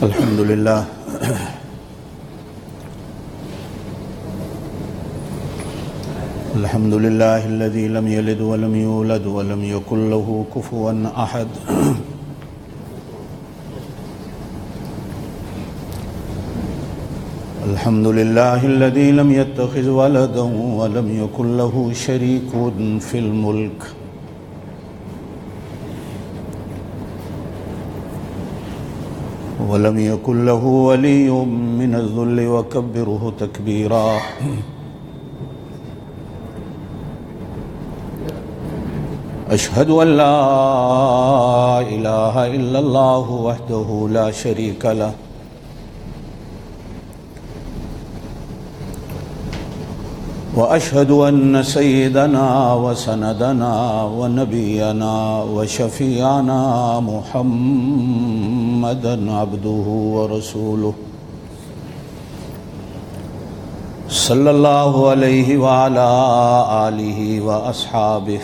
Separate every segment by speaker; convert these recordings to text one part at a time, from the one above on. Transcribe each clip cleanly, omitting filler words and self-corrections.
Speaker 1: الحمد لله الحمد لله الذي لم يلد ولم يولد ولم يكن له كفوا أحد الحمد لله الذي لم يتخذ ولدا ولم يكن له شريك في الملك ولم يكن له ولي من الذل وكبره تكبيرا أشهد أن لا إله إلا الله وحده لا شريك له وأشهد أن سيدنا وسندنا ونبينا وشفيعنا محمدا عبده ورسوله صلى الله عليه وعلى آله وأصحابه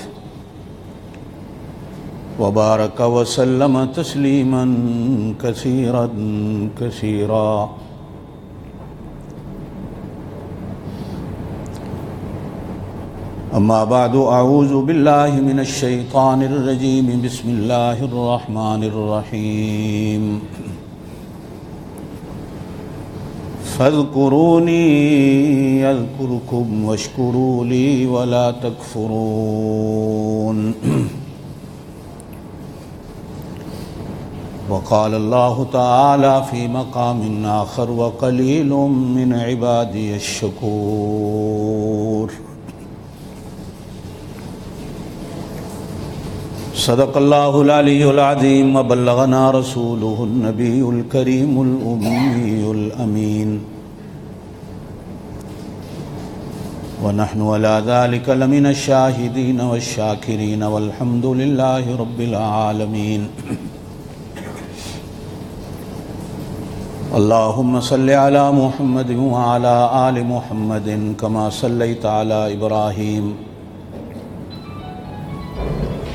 Speaker 1: وبارك وسلم تسليما كثيرا كثيرا. أما بعد أعوذ بالله من الشيطان الرجيم بسم الله الرحمن الرحيم فاذكروني يذكركم واشكروا لي ولا تكفرون. وقال الله تعالى في مقام آخر وقليل من عبادي الشكور. صدق الله العلي العظيم وبلغنا رسوله النبي الكريم الأمي الأمين ونحن على ذلك لمن الشاهدين والشاكرين والحمد لله رب العالمين. اللهم صل على محمد وعلى آل محمد كما صليت على إبراهيم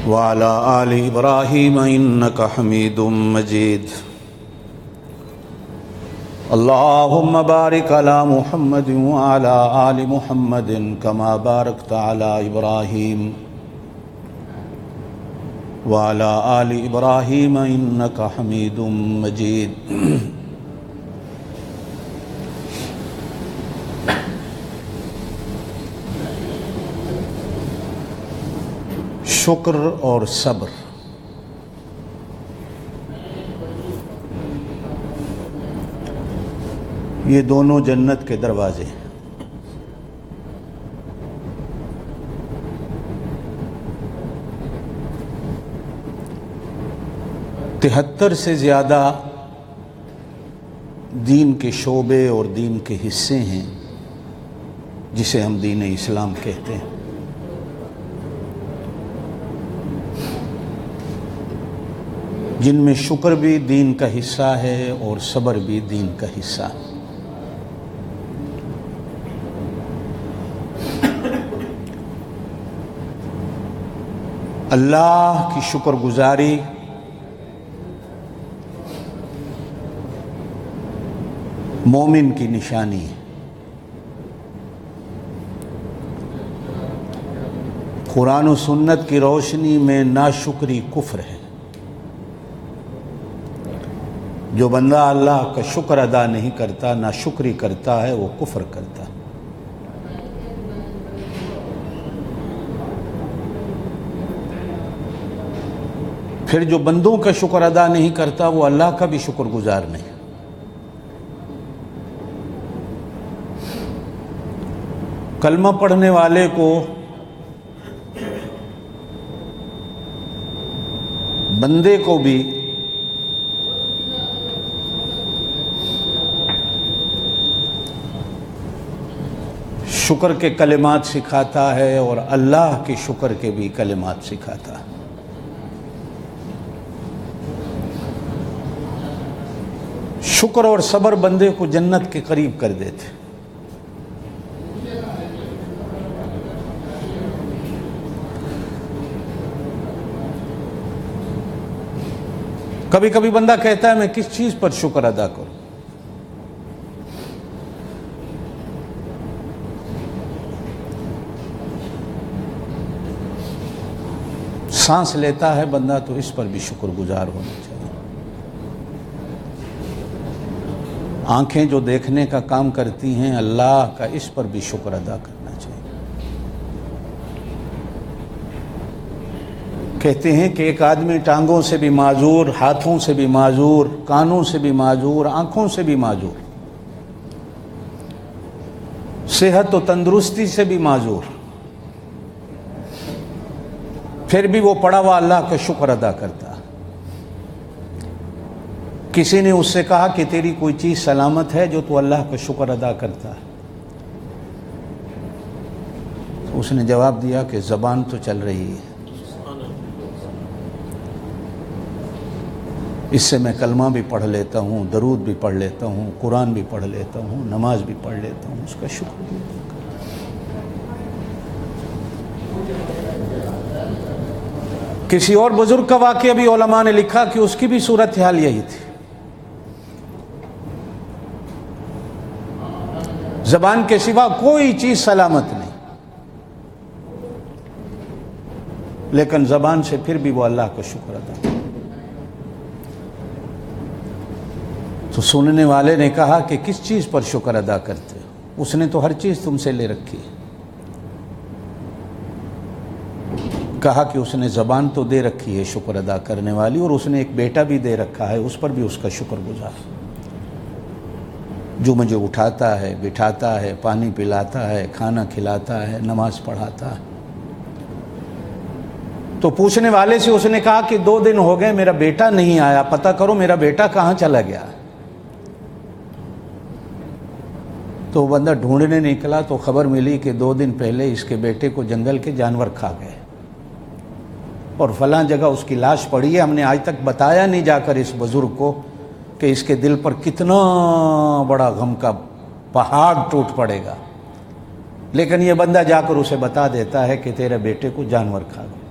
Speaker 1: وعلى آل إبراهيم إنك حميد مجيد. اللهم بارك على محمد وعلى آل محمد كما باركت على إبراهيم وعلى آل إبراهيم إنك حميد مجيد. شکر اور صبر یہ دونوں جنت کے دروازے ہیں. تہتر سے زیادہ دین کے شعبے اور دین کے حصے ہیں جسے ہم دین اسلام کہتے ہیں. جن میں شکر بھی دین کا حصہ ہے اور صبر بھی دین کا حصہ ہے. اللہ کی شکر گزاری مومن کی نشانی ہے. قرآن و سنت کی روشنی میں ناشکری کفر ہے. جو بندہ اللہ کا شکر ادا نہیں کرتا، ناشکری کرتا ہے، وہ کفر کرتا ہے. پھر جو بندوں کا شکر ادا نہیں کرتا وہ اللہ کا بھی شکر گزار نہیں. کلمہ پڑھنے والے کو بندے کو بھی شکر کے کلمات سکھاتا ہے اور اللہ کے شکر کے بھی کلمات سکھاتا ہے. شکر اور صبر بندے کو جنت کے قریب کر دیتے. کبھی کبھی بندہ کہتا ہے میں کس چیز پر شکر ادا کروں؟ سانس لیتا ہے بندہ تو اس پر بھی شکر گزار ہونا چاہیے۔ آنکھیں جو دیکھنے کا کام کرتی ہیں اللہ کا، اس پر بھی شکر ادا کرنا چاہیے۔ کہتے ہیں کہ ایک آدمی ٹانگوں سے بھی معذور، ہاتھوں سے بھی معذور، کانوں سے بھی معذور، آنکھوں سے بھی معذور، صحت و تندرستی سے بھی معذور، پھر بھی وہ پڑا ہوا اللہ کا شکر ادا کرتا۔ کسی نے اس سے کہا کہ تیری کوئی چیز سلامت ہے جو تو اللہ کا شکر ادا کرتا ہے؟ تو اس نے جواب دیا کہ زبان تو چل رہی ہے، اس سے میں کلمہ بھی پڑھ لیتا ہوں، درود بھی پڑھ لیتا ہوں، قرآن بھی پڑھ لیتا ہوں، نماز بھی پڑھ لیتا ہوں، اس کا شکر بھی ادا کرتا ہوں۔ کسی اور بزرگ کا واقعہ بھی علماء نے لکھا کہ اس کی بھی صورتحال یہی تھی، زبان کے سوا کوئی چیز سلامت نہیں، لیکن زبان سے پھر بھی وہ اللہ کا شکر ادا کرتا۔ تو سننے والے نے کہا کہ کس چیز پر شکر ادا کرتے ہو؟ اس نے تو ہر چیز تم سے لے رکھی ہے۔ کہا کہ اس نے زبان تو دے رکھی ہے شکر ادا کرنے والی، اور اس نے ایک بیٹا بھی دے رکھا ہے، اس پر بھی اس کا شکر گزار، جو مجھے اٹھاتا ہے، بٹھاتا ہے، پانی پلاتا ہے، کھانا کھلاتا ہے، نماز پڑھاتا ہے۔ تو پوچھنے والے سے اس نے کہا کہ 2 دن ہو گئے میرا بیٹا نہیں آیا، پتہ کرو میرا بیٹا کہاں چلا گیا۔ تو وہ بندہ ڈھونڈنے نکلا تو خبر ملی کہ 2 دن پہلے اس کے بیٹے کو جنگل کے جانور کھا گئے، اور فلاں جگہ اس کی لاش پڑی ہے۔ ہم نے آج تک بتایا نہیں جا کر اس بزرگ کو کہ اس کے دل پر کتنا بڑا غم کا پہاڑ ٹوٹ پڑے گا، لیکن یہ بندہ جا کر اسے بتا دیتا ہے کہ تیرے بیٹے کو جانور کھا گئے۔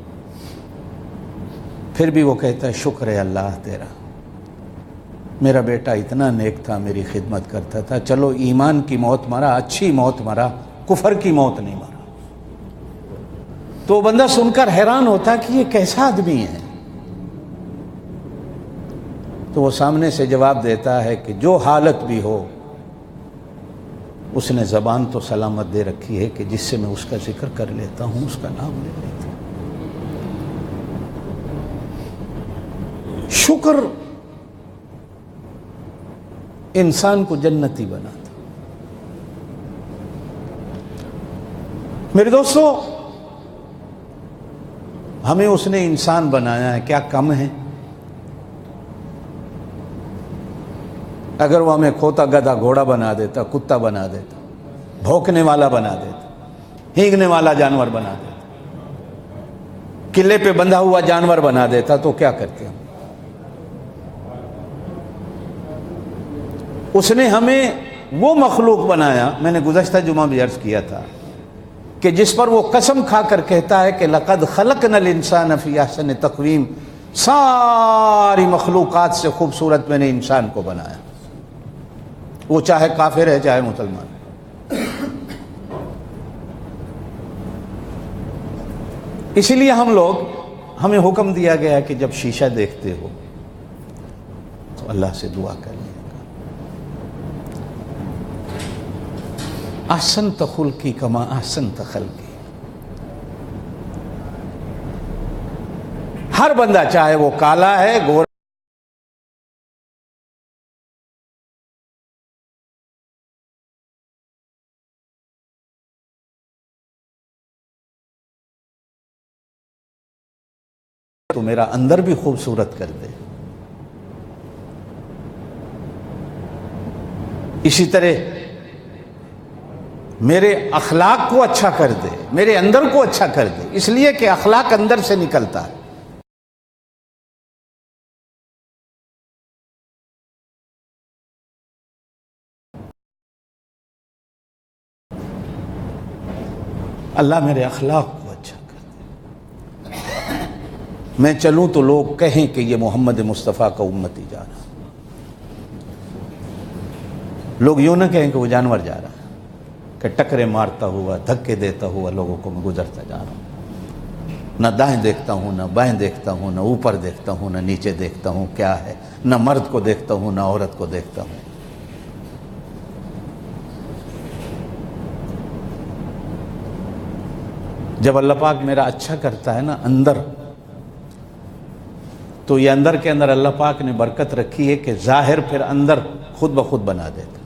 Speaker 1: پھر بھی وہ کہتا ہے شکر ہے اللہ تیرا، میرا بیٹا اتنا نیک تھا، میری خدمت کرتا تھا، چلو ایمان کی موت مرا، اچھی موت مرا، کفر کی موت نہیں مرا۔ تو بندہ سن کر حیران ہوتا کہ یہ کیسا آدمی ہے؟ تو وہ سامنے سے جواب دیتا ہے کہ جو حالت بھی ہو اس نے زبان تو سلامت دے رکھی ہے کہ جس سے میں اس کا ذکر کر لیتا ہوں، اس کا نام لے لیتا ہوں۔ شکر انسان کو جنتی بناتا۔ میرے دوستو، ہمیں اس نے انسان بنایا ہے، کیا کم ہے؟ اگر وہ ہمیں کھوتا گدھا گھوڑا بنا دیتا، کتا بنا دیتا، بھونکنے والا بنا دیتا، ہینگنے والا جانور بنا دیتا، قلعے پہ بندھا ہوا جانور بنا دیتا، تو کیا کرتے ہم؟ اس نے ہمیں وہ مخلوق بنایا، میں نے گزشتہ جمعہ بھی عرض کیا تھا کہ جس پر وہ قسم کھا کر کہتا ہے کہ لقد خلقنا الانسان فی احسن تقویم، ساری مخلوقات سے خوبصورت میں نے انسان کو بنایا، وہ چاہے کافر ہے چاہے مسلمان۔ اسی لیے ہمیں حکم دیا گیا کہ جب شیشہ دیکھتے ہو تو اللہ سے دعا کریں، احسنت خلقی کما احسنت خلقی۔ ہر بندہ چاہے وہ کالا ہے، گورا تو میرا اندر بھی خوبصورت کر دے۔ اسی طرح میرے اخلاق کو اچھا کر دے، میرے اندر کو اچھا کر دے، اس لیے کہ اخلاق اندر سے نکلتا ہے۔ اللہ میرے اخلاق کو اچھا کر دے۔ میں چلوں تو لوگ کہیں کہ یہ محمد مصطفیٰ کا امتی جا رہا، لوگ یوں نہ کہیں کہ وہ جانور جا رہا، کہ ٹکرے مارتا ہوا دھکے دیتا ہوا لوگوں کو میں گزرتا جا رہا ہوں، نہ دائیں دیکھتا ہوں نہ بائیں دیکھتا ہوں، نہ اوپر دیکھتا ہوں نہ نیچے دیکھتا ہوں کیا ہے، نہ مرد کو دیکھتا ہوں نہ عورت کو دیکھتا ہوں۔ جب اللہ پاک میرا اچھا کرتا ہے نا اندر، تو یہ اندر کے اندر اللہ پاک نے برکت رکھی ہے کہ ظاہر پھر اندر خود بخود بنا دیتا۔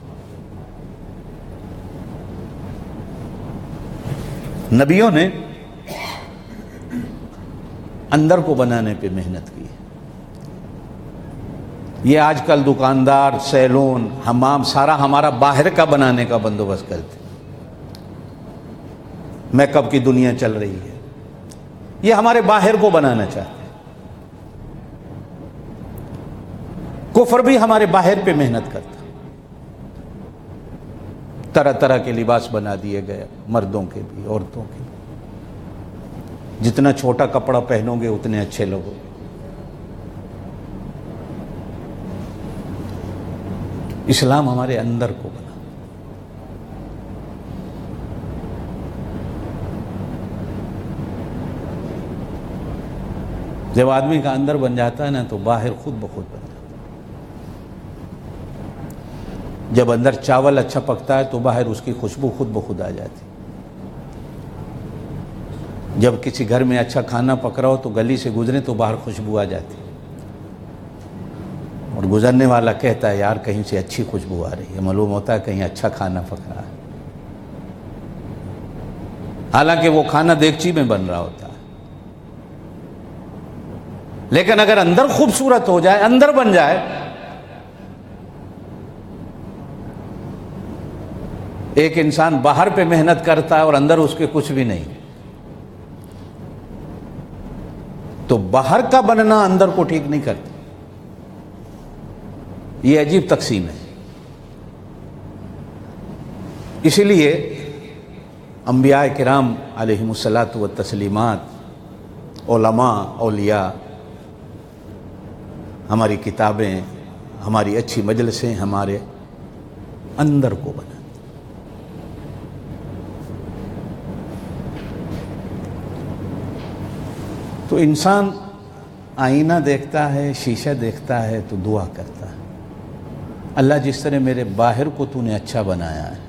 Speaker 1: نبیوں نے اندر کو بنانے پہ محنت کی۔ یہ آج کل دکاندار، سیلون، حمام سارا ہمارا باہر کا بنانے کا بندوبست کرتے، میک اپ کی دنیا چل رہی ہے، یہ ہمارے باہر کو بنانا چاہتے ہیں۔ کفر بھی ہمارے باہر پہ محنت کرتا، طرح طرح کے لباس بنا دیے گئے، مردوں کے بھی عورتوں کے بھی، جتنا چھوٹا کپڑا پہنو گے اتنے اچھے لوگوں۔ اسلام ہمارے اندر کو بنا۔ جب آدمی کا اندر بن جاتا ہے نا تو باہر خود بخود بن جاتا ہے۔ جب اندر چاول اچھا پکتا ہے تو باہر اس کی خوشبو خود بخود آ جاتی۔ جب کسی گھر میں اچھا کھانا پک رہا ہو تو گلی سے گزرے تو باہر خوشبو آ جاتی، اور گزرنے والا کہتا ہے یار کہیں سے اچھی خوشبو آ رہی ہے، معلوم ہوتا ہے کہیں اچھا کھانا پک رہا ہے، حالانکہ وہ کھانا دیگچی میں بن رہا ہوتا ہے۔ لیکن اگر اندر خوبصورت ہو جائے، اندر بن جائے، ایک انسان باہر پہ محنت کرتا ہے اور اندر اس کے کچھ بھی نہیں، تو باہر کا بننا اندر کو ٹھیک نہیں کرتا۔ یہ عجیب تقسیم ہے۔ اسی لیے انبیاء کرام علیہم الصلاۃ والتسلیمات، علماء، اولیاء، ہماری کتابیں، ہماری اچھی مجلسیں ہمارے اندر کو بنا۔ تو انسان آئینہ دیکھتا ہے، شیشہ دیکھتا ہے تو دعا کرتا ہے، اللہ جس طرح میرے باہر کو تو نے اچھا بنایا ہے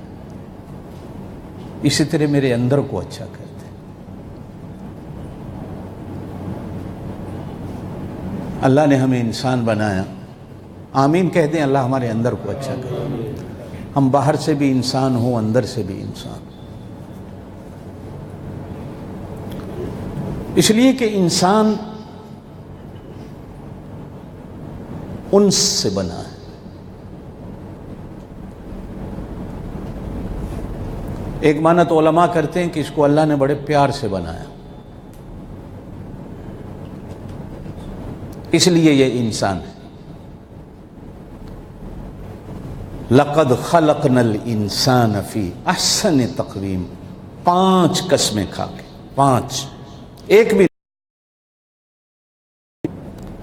Speaker 1: اسی طرح میرے اندر کو اچھا کر دے۔ اللہ نے ہمیں انسان بنایا، آمین کہہ دیں اللہ ہمارے اندر کو اچھا کرے، ہم باہر سے بھی انسان ہوں اندر سے بھی انسان۔ اس لیے کہ انسان انس سے بنا ہے۔ ایک معنی تو علماء کرتے ہیں کہ اس کو اللہ نے بڑے پیار سے بنایا، اس لیے یہ انسان ہے۔ لقد خلقنا الانسان فی احسن تقویم، 5 قسمیں کھا کے، 5 ایک بھی،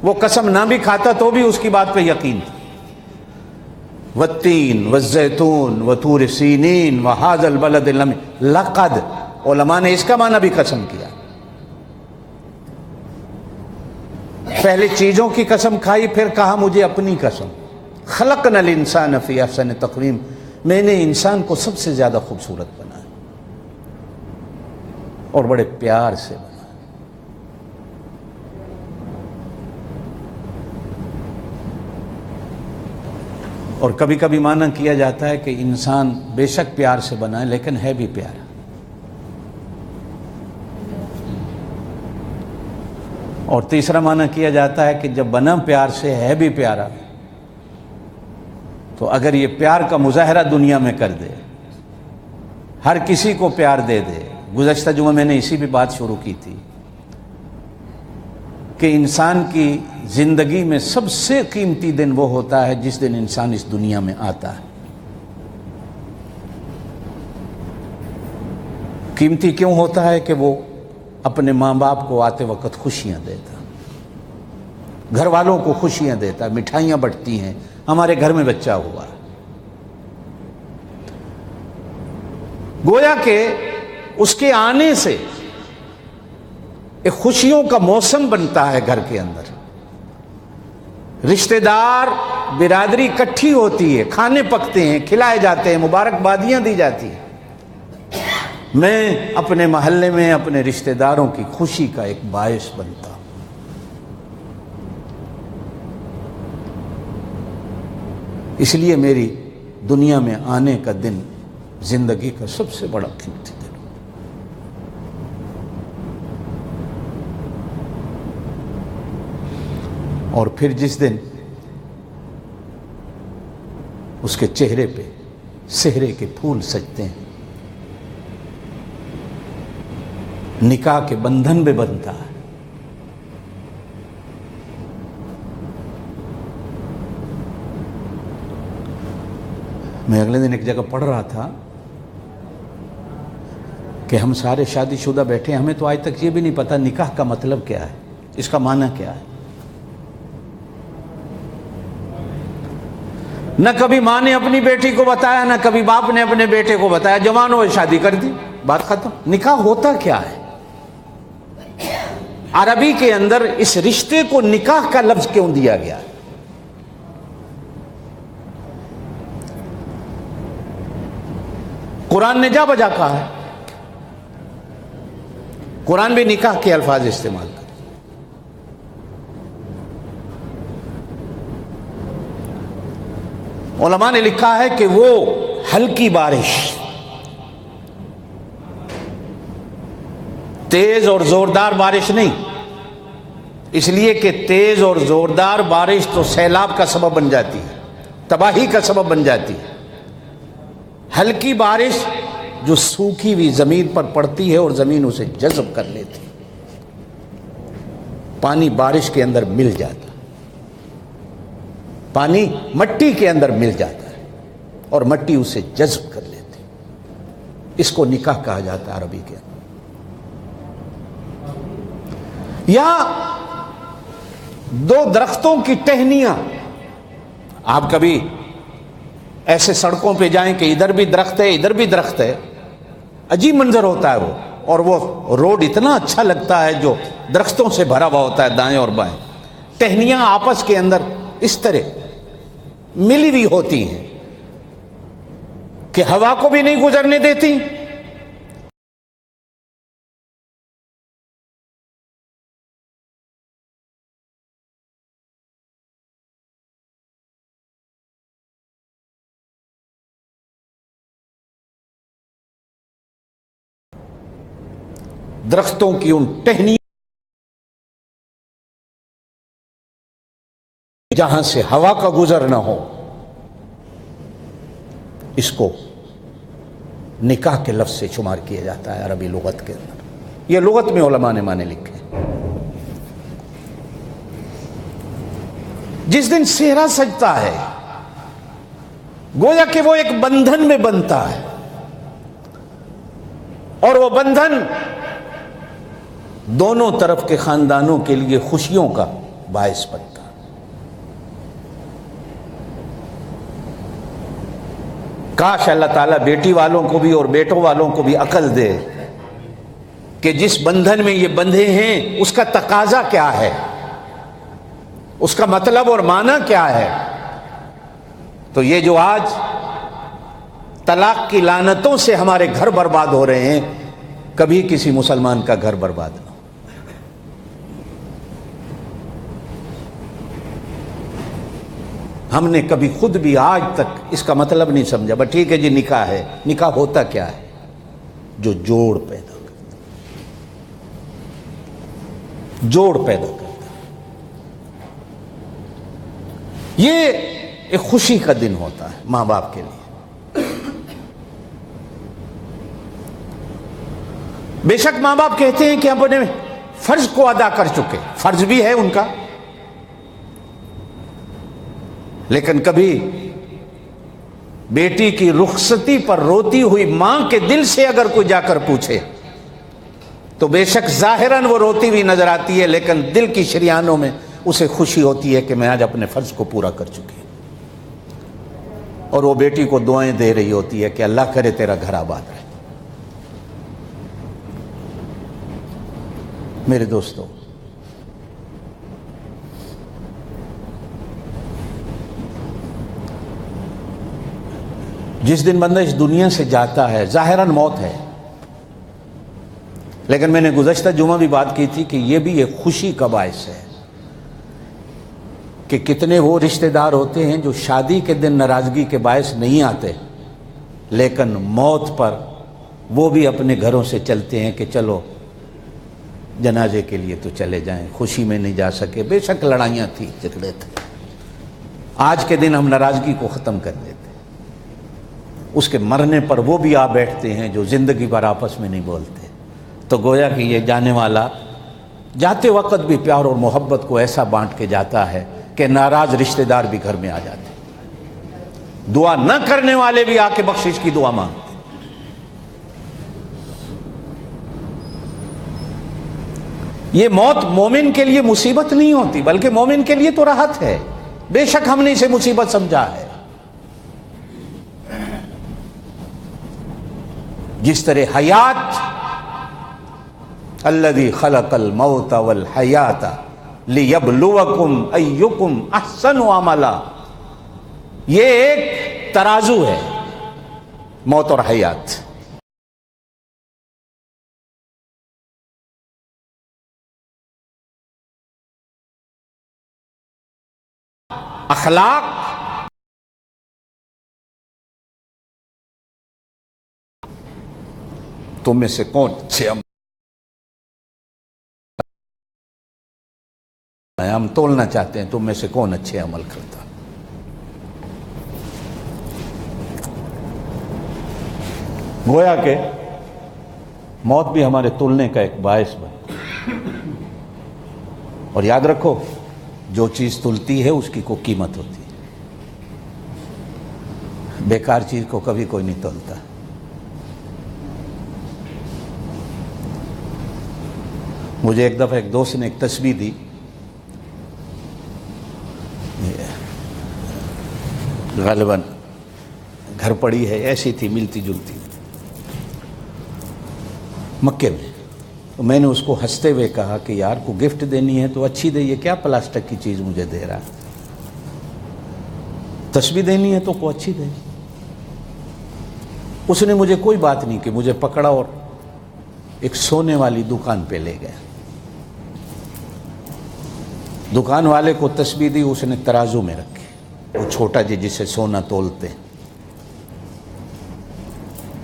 Speaker 1: وہ قسم نہ بھی کھاتا تو بھی اس کی بات پہ یقین تھا۔ والتین والزیتون وطور سینین وہذا البلد الامین، لقد علماء نے اس کا معنی بھی قسم کیا، پہلے چیزوں کی قسم کھائی پھر کہا مجھے اپنی قسم، خلقنا الانسان فی احسن تقویم، میں نے انسان کو سب سے زیادہ خوبصورت بنایا اور بڑے پیار سے بنایا۔ اور کبھی کبھی معنی کیا جاتا ہے کہ انسان بے شک پیار سے بنا ہے لیکن ہے بھی پیارا۔ اور تیسرا معنی کیا جاتا ہے کہ جب بنا پیار سے ہے بھی پیارا، تو اگر یہ پیار کا مظاہرہ دنیا میں کر دے، ہر کسی کو پیار دے دے۔ گزشتہ جمعہ میں نے اسی پہ بات شروع کی تھی کہ انسان کی زندگی میں سب سے قیمتی دن وہ ہوتا ہے جس دن انسان اس دنیا میں آتا ہے۔ قیمتی کیوں ہوتا ہے کہ وہ اپنے ماں باپ کو آتے وقت خوشیاں دیتا، گھر والوں کو خوشیاں دیتا ہے، مٹھائیاں بٹتی ہیں، ہمارے گھر میں بچہ ہوا۔ گویا کہ اس کے آنے سے ایک خوشیوں کا موسم بنتا ہے گھر کے اندر، رشتہ دار برادری اکٹھی ہوتی ہے، کھانے پکتے ہیں، کھلائے جاتے ہیں، مبارکبادیاں دی جاتی ہیں۔ میں اپنے محلے میں اپنے رشتہ داروں کی خوشی کا ایک باعث بنتا ہوں۔ اس لیے میری دنیا میں آنے کا دن زندگی کا سب سے بڑا قیمتی دن۔ اور پھر جس دن اس کے چہرے پہ سہرے کے پھول سجتے ہیں، نکاح کے بندھن میں بنتا ہے۔ میں اگلے دن ایک جگہ پڑھ رہا تھا کہ ہم سارے شادی شدہ بیٹھے، ہمیں تو آج تک یہ بھی نہیں پتا نکاح کا مطلب کیا ہے، اس کا معنی کیا ہے۔ نہ کبھی ماں نے اپنی بیٹی کو بتایا، نہ کبھی باپ نے اپنے بیٹے کو بتایا، جوان ہوئے شادی کر دی، بات ختم۔ نکاح ہوتا کیا ہے؟ عربی کے اندر اس رشتے کو نکاح کا لفظ کیوں دیا گیا ہے؟ قرآن نے جا بجا کہا ہے، قرآن بھی نکاح کے الفاظ استعمال کرے۔ علماء نے لکھا ہے کہ وہ ہلکی بارش، تیز اور زوردار بارش نہیں، اس لیے کہ تیز اور زوردار بارش تو سیلاب کا سبب بن جاتی ہے، تباہی کا سبب بن جاتی ہے۔ ہلکی بارش جو سوکھی ہوئی زمین پر پڑتی ہے اور زمین اسے جذب کر لیتی ہے، پانی بارش کے اندر مل جاتا ہے، پانی مٹی کے اندر مل جاتا ہے اور مٹی اسے جذب کر لیتی ہے۔ اس کو نکاح کہا جاتا ہے عربی کے اندر۔ یا دو درختوں کی ٹہنیاں، آپ کبھی ایسے سڑکوں پہ جائیں کہ ادھر بھی درخت ہے ادھر بھی درخت ہے، عجیب منظر ہوتا ہے وہ، اور وہ روڈ اتنا اچھا لگتا ہے جو درختوں سے بھرا ہوا ہوتا ہے دائیں اور بائیں، ٹہنیاں آپس کے اندر اس طرح ملی ہوئی ہوتی ہیں کہ ہوا کو بھی نہیں گزرنے دیتی، درختوں کی ان ٹہنیوں جہاں سے ہوا کا گزر نہ ہو، اس کو نکاح کے لفظ سے شمار کیا جاتا ہے عربی لغت کے اندر۔ یہ لغت میں علماء نے معنی لکھے۔ جس دن سہرا سجتا ہے گویا کہ وہ ایک بندھن میں بنتا ہے، اور وہ بندھن دونوں طرف کے خاندانوں کے لیے خوشیوں کا باعث بنتا ہے۔ کاش اللہ تعالیٰ بیٹی والوں کو بھی اور بیٹوں والوں کو بھی عقل دے کہ جس بندھن میں یہ بندھے ہیں اس کا تقاضا کیا ہے، اس کا مطلب اور معنی کیا ہے۔ تو یہ جو آج طلاق کی لعنتوں سے ہمارے گھر برباد ہو رہے ہیں، کبھی کسی مسلمان کا گھر برباد نہ ہو۔ ہم نے کبھی خود بھی آج تک اس کا مطلب نہیں سمجھا۔ بس ٹھیک ہے جی نکاح ہے، نکاح ہوتا کیا ہے؟ جو جوڑ پیدا کرتا، جوڑ پیدا کرتا۔ یہ ایک خوشی کا دن ہوتا ہے ماں باپ کے لیے۔ بے شک ماں باپ کہتے ہیں کہ ہم اپنے فرض کو ادا کر چکے، فرض بھی ہے ان کا، لیکن کبھی بیٹی کی رخصتی پر روتی ہوئی ماں کے دل سے اگر کوئی جا کر پوچھے تو بے شک ظاہراً وہ روتی ہوئی نظر آتی ہے، لیکن دل کی شریانوں میں اسے خوشی ہوتی ہے کہ میں آج اپنے فرض کو پورا کر چکی ہوں، اور وہ بیٹی کو دعائیں دے رہی ہوتی ہے کہ اللہ کرے تیرا گھر آباد رہے۔ میرے دوستو، جس دن بندہ اس دنیا سے جاتا ہے ظاہراً موت ہے، لیکن میں نے گزشتہ جمعہ بھی بات کی تھی کہ یہ بھی ایک خوشی کا باعث ہے کہ کتنے وہ رشتہ دار ہوتے ہیں جو شادی کے دن ناراضگی کے باعث نہیں آتے، لیکن موت پر وہ بھی اپنے گھروں سے چلتے ہیں کہ چلو جنازے کے لیے تو چلے جائیں، خوشی میں نہیں جا سکے، بے شک لڑائیاں تھیں، جھگڑے تھے، آج کے دن ہم ناراضگی کو ختم کر دیتے، اس کے مرنے پر وہ بھی آ بیٹھتے ہیں جو زندگی بھر آپس میں نہیں بولتے۔ تو گویا کہ یہ جانے والا جاتے وقت بھی پیار اور محبت کو ایسا بانٹ کے جاتا ہے کہ ناراض رشتہ دار بھی گھر میں آ جاتے ہیں، دعا نہ کرنے والے بھی آ کے بخشش کی دعا مانگتے ہیں۔ یہ موت مومن کے لیے مصیبت نہیں ہوتی، بلکہ مومن کے لیے تو راحت ہے، بے شک ہم نے اسے مصیبت سمجھا ہے۔ جس طرح حیات، الذی خلق الموت والحیات لیبلوکم ایکم احسن عملا، یہ ایک ترازو ہے، موت اور حیات۔ اخلاق تم میں سے کون اچھے ہم تولنا چاہتے ہیں، تم میں سے کون اچھے عمل کرتا۔ گویا کہ موت بھی ہمارے تولنے کا ایک باعث بن، اور یاد رکھو جو چیز تلتی ہے اس کی کوئی قیمت ہوتی ہے، بیکار چیز کو کبھی کوئی نہیں تولتا۔ مجھے ایک دفعہ ایک دوست نے ایک تسبیح دی، غالباً گھر پڑی ہے، ایسی تھی ملتی جلتی، مکے میں۔ تو میں نے اس کو ہنستے ہوئے کہا کہ یار کو گفٹ دینی ہے تو اچھی دے، یہ کیا پلاسٹک کی چیز مجھے دے رہا، تسبیح دینی ہے تو کو اچھی دے۔ اس نے مجھے کوئی بات نہیں کہ مجھے پکڑا اور ایک سونے والی دکان پہ لے گیا، دکان والے کو تسبیح دی، اس نے ترازو میں رکھی، وہ چھوٹا جی جسے سونا تولتے،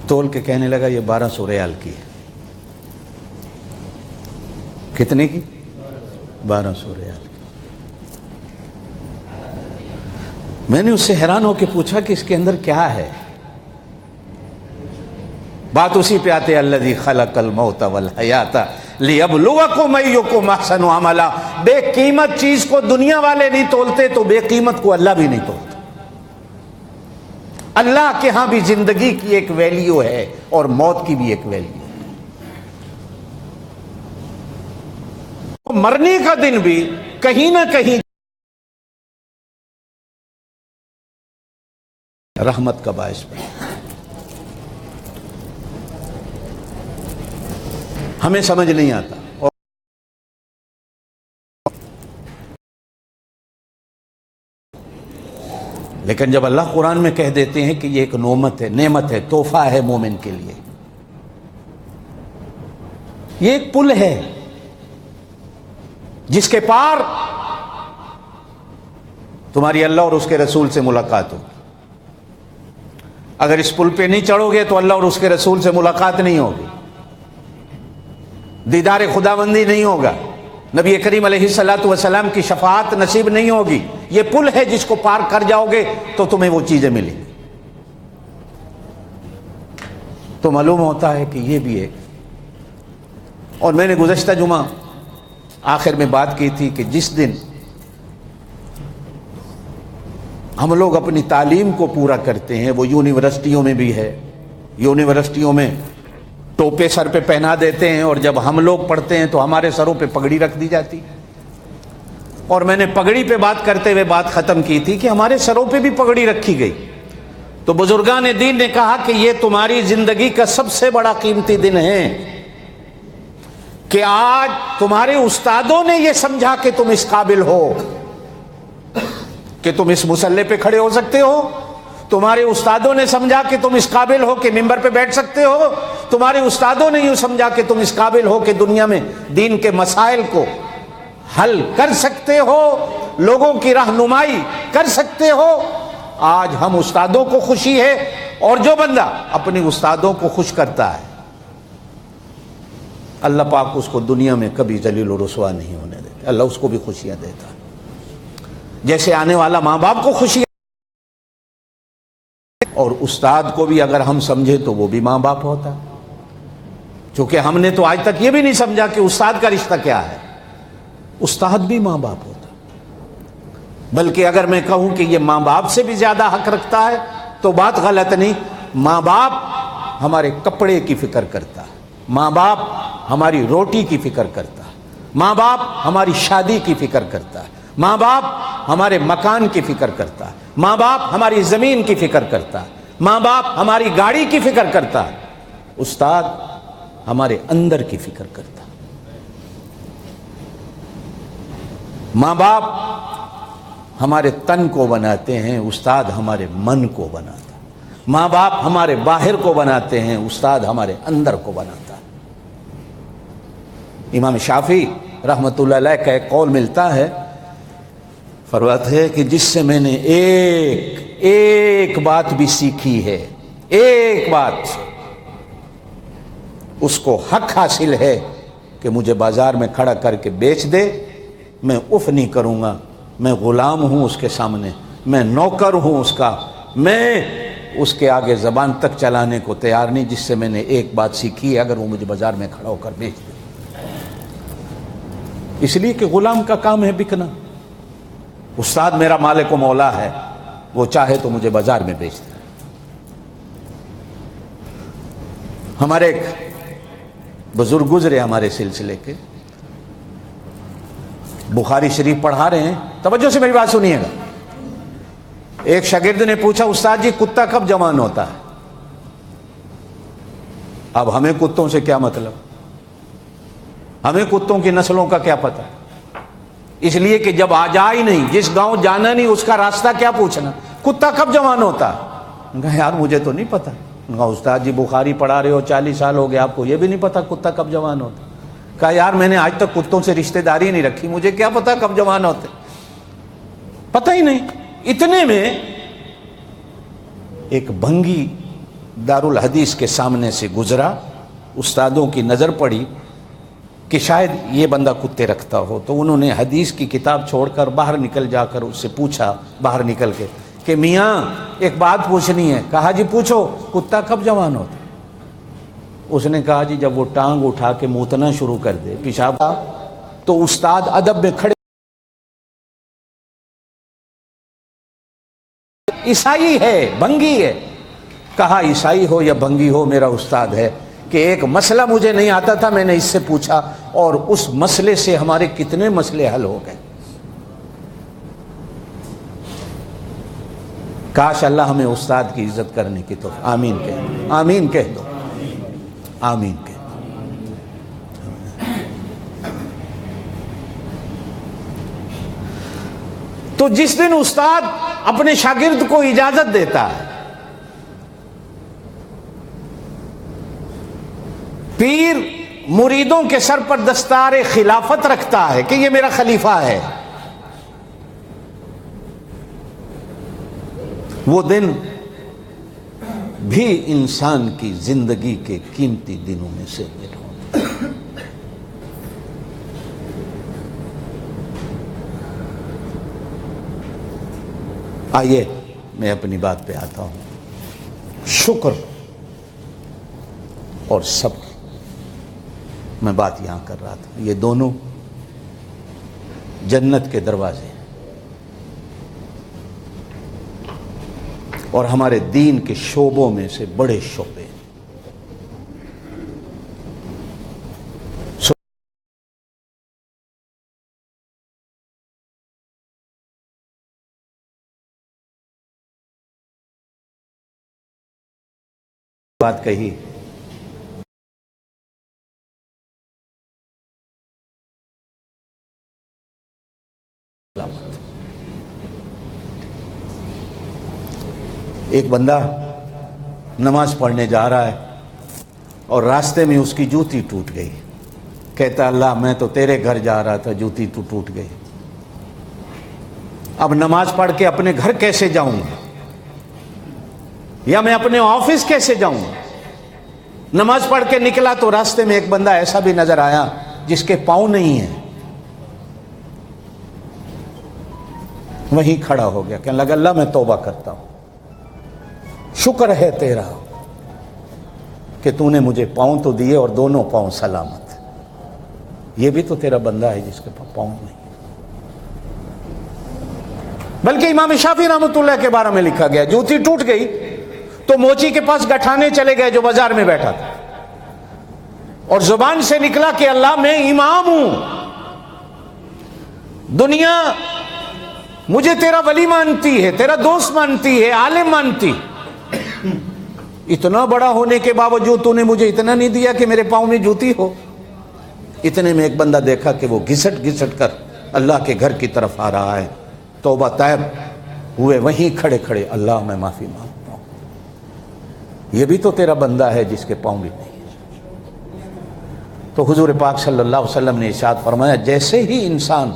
Speaker 1: تول کے کہنے لگا یہ 1200 ریال کی ہے۔ کتنے کی؟ 1200 ریال کی۔ میں نے اس سے حیران ہو کے پوچھا کہ اس کے اندر کیا ہے؟ بات اسی پہ آتے الذی خلق الموت والحیات لیبلوکم ایکم احسن عملا۔ بے قیمت چیز کو دنیا والے نہیں تولتے تو بے قیمت کو اللہ بھی نہیں تولتا۔ اللہ کے ہاں بھی زندگی کی ایک ویلیو ہے اور موت کی بھی ایک ویلیو ہے۔ مرنے کا دن بھی کہیں نہ کہیں رحمت کا باعث بنے۔ ہمیں سمجھ نہیں آتا، لیکن جب اللہ قرآن میں کہہ دیتے ہیں کہ یہ ایک نعمت ہے، تحفہ ہے مومن کے لیے، یہ ایک پل ہے جس کے پار تمہاری اللہ اور اس کے رسول سے ملاقات ہو۔ اگر اس پل پہ نہیں چڑھو گے تو اللہ اور اس کے رسول سے ملاقات نہیں ہوگی، دیدار خداوندی نہیں ہوگا، نبی کریم علیہ الصلوۃ والسلام کی شفاعت نصیب نہیں ہوگی۔ یہ پل ہے جس کو پار کر جاؤ گے تو تمہیں وہ چیزیں ملیں گی۔ تو معلوم ہوتا ہے کہ یہ بھی ایک، اور میں نے گزشتہ جمعہ آخر میں بات کی تھی کہ جس دن ہم لوگ اپنی تعلیم کو پورا کرتے ہیں، وہ یونیورسٹیوں میں بھی ہے، یونیورسٹیوں میں ٹوپے سر پہ پہنا دیتے ہیں، اور جب ہم لوگ پڑھتے ہیں تو ہمارے سروں پہ پگڑی رکھ دی جاتی ہے۔ اور میں نے پگڑی پہ بات کرتے ہوئے بات ختم کی تھی کہ ہمارے سروں پہ بھی پگڑی رکھی گئی، تو بزرگان دین نے کہا کہ یہ تمہاری زندگی کا سب سے بڑا قیمتی دن ہے کہ آج تمہارے استادوں نے یہ سمجھا کہ تم اس قابل ہو کہ تم اس مصلے پہ کھڑے ہو سکتے ہو، تمہارے استادوں نے سمجھا کہ تم اس قابل ہو کہ ممبر پہ بیٹھ سکتے ہو، تمہارے استادوں نے یوں سمجھا کہ تم اس قابل ہو کہ دنیا میں دین کے مسائل کو حل کر سکتے ہو، لوگوں کی رہنمائی کر سکتے ہو۔ آج ہم استادوں کو خوشی ہے، اور جو بندہ اپنے استادوں کو خوش کرتا ہے اللہ پاک اس کو دنیا میں کبھی ذلیل و رسوا نہیں ہونے دیتا، اللہ اس کو بھی خوشیاں دیتا ہے، جیسے آنے والا ماں باپ کو خوشیاں، اور استاد کو بھی اگر ہم سمجھے تو وہ بھی ماں باپ ہوتا ہے، چونکہ ہم نے تو آج تک یہ بھی نہیں سمجھا کہ استاد کا رشتہ کیا ہے، استاد بھی ماں باپ ہوتا ہے، بلکہ اگر میں کہوں کہ یہ ماں باپ سے بھی زیادہ حق رکھتا ہے تو بات غلط نہیں۔ ماں باپ ہمارے کپڑے کی فکر کرتا ہے، ماں باپ ہماری روٹی کی فکر کرتا ہے، ماں باپ ہماری شادی کی فکر کرتا ہے، ماں باپ ہمارے مکان کی فکر کرتا ہے، ماں باپ ہماری زمین کی فکر کرتا ہے، ماں باپ ہماری گاڑی کی فکر کرتا ہے، استاد ہمارے اندر کی فکر کرتا ہے۔ ماں باپ ہمارے تن کو بناتے ہیں، استاد ہمارے من کو بناتا ہے، ماں باپ ہمارے باہر کو بناتے ہیں، استاد ہمارے اندر کو بناتا ہے۔ امام شافعی رحمۃ اللہ علیہ کا ایک قول ملتا ہے، فرماتے ہیں کہ جس سے میں نے ایک بات بھی سیکھی ہے، ایک بات، اس کو حق حاصل ہے کہ مجھے بازار میں کھڑا کر کے بیچ دے، میں اف نہیں کروں گا، میں غلام ہوں اس کے سامنے، میں نوکر ہوں اس کا، میں اس کے آگے زبان تک چلانے کو تیار نہیں، جس سے میں نے ایک بات سیکھی ہے، اگر وہ مجھے بازار میں کھڑا ہو کر بیچ دے۔ اس لیے کہ غلام کا کام ہے بکنا، استاد میرا مالک و مولا ہے، وہ چاہے تو مجھے بازار میں بیچ دے۔ ہمارے ایک بزرگ گزرے ہمارے سلسلے کے، بخاری شریف پڑھا رہے ہیں، توجہ سے میری بات سنیے گا۔ ایک شاگرد نے پوچھا استاد جی کتا کب جوان ہوتا ہے؟ اب ہمیں کتوں سے کیا مطلب، ہمیں کتوں کی نسلوں کا کیا پتہ، اس لیے کہ جب آ جا ہی نہیں، جس گاؤں جانا نہیں اس کا راستہ کیا پوچھنا، کتا کب جوان ہوتا ہے؟ کہا یار مجھے تو نہیں پتا۔ کہا استاد جی بخاری پڑھا رہے ہو، 40 سال ہو گئے، آپ کو یہ بھی نہیں پتا کتا کب جوان ہوتا؟ کہا یار میں نے آج تک کتوں سے رشتہ داری نہیں رکھی، مجھے کیا پتا کب جوان ہوتے، پتہ ہی نہیں۔ اتنے میں ایک بھنگی دارالحدیث کے سامنے سے گزرا، استادوں کی نظر پڑی کہ شاید یہ بندہ کتے رکھتا ہو، تو انہوں نے حدیث کی کتاب چھوڑ کر باہر نکل جا کر اس سے پوچھا، باہر نکل کے کہ میاں ایک بات پوچھنی ہے۔ کہا جی پوچھو، کتا کب جوان ہوتا؟ اس نے کہا جی جب وہ ٹانگ اٹھا کے موتنا شروع کر دے، پیشاب، تو استاد ادب میں کھڑے، عیسائی ہے بھنگی ہے، کہا عیسائی ہو یا بھنگی ہو میرا استاد ہے، کہ ایک مسئلہ مجھے نہیں آتا تھا، میں نے اس سے پوچھا اور اس مسئلے سے ہمارے کتنے مسئلے حل ہو گئے۔ کاش اللہ ہمیں استاد کی عزت کرنے کی تو آمین کہہ دو، آمین کہہ دو، آمین کہہ دو۔ تو جس دن استاد اپنے شاگرد کو اجازت دیتا ہے، پیر مریدوں کے سر پر دستار خلافت رکھتا ہے کہ یہ میرا خلیفہ ہے، وہ دن بھی انسان کی زندگی کے قیمتی دنوں میں سے ایک ہوتا ہے۔ آئیے میں اپنی بات پہ آتا ہوں، شکر اور صبر۔ میں بات یہاں کر رہا تھا، یہ دونوں جنت کے دروازے ہیں، اور ہمارے دین کے شعبوں میں سے بڑے شعبے ہیں۔ بات کہی. ایک بندہ نماز پڑھنے جا رہا ہے اور راستے میں اس کی جوتی ٹوٹ گئی. کہتا اللہ میں تو تیرے گھر جا رہا تھا, جوتی تو ٹوٹ گئی, اب نماز پڑھ کے اپنے گھر کیسے جاؤں گا, یا میں اپنے آفس کیسے جاؤں گا. نماز پڑھ کے نکلا تو راستے میں ایک بندہ ایسا بھی نظر آیا جس کے پاؤں نہیں ہیں. وہیں کھڑا ہو گیا, کہنے لگا اللہ میں توبہ کرتا ہوں, شکر ہے تیرا کہ تو نے مجھے پاؤں تو دیے اور دونوں پاؤں سلامت. یہ بھی تو تیرا بندہ ہے جس کے پاؤں نہیں. بلکہ امام شافعی رحمۃ اللہ کے بارے میں لکھا گیا جوتی ٹوٹ گئی تو موچی کے پاس گٹھانے چلے گئے جو بازار میں بیٹھا تھا, اور زبان سے نکلا کہ اللہ میں امام ہوں, دنیا مجھے تیرا ولی مانتی ہے, تیرا دوست مانتی ہے, عالم مانتی. اتنا بڑا ہونے کے باوجود تو نے مجھے اتنا نہیں دیا کہ میرے پاؤں میں جوتی ہو. اتنے میں ایک بندہ دیکھا کہ وہ گھسٹ گھسٹ کر اللہ کے گھر کی طرف آ رہا ہے. توبہ طیب ہوئے وہیں کھڑے کھڑے, اللہ میں معافی مانگتا ہوں, یہ بھی تو تیرا بندہ ہے جس کے پاؤں بھی نہیں. تو حضور پاک صلی اللہ علیہ وسلم نے ارشاد فرمایا جیسے ہی انسان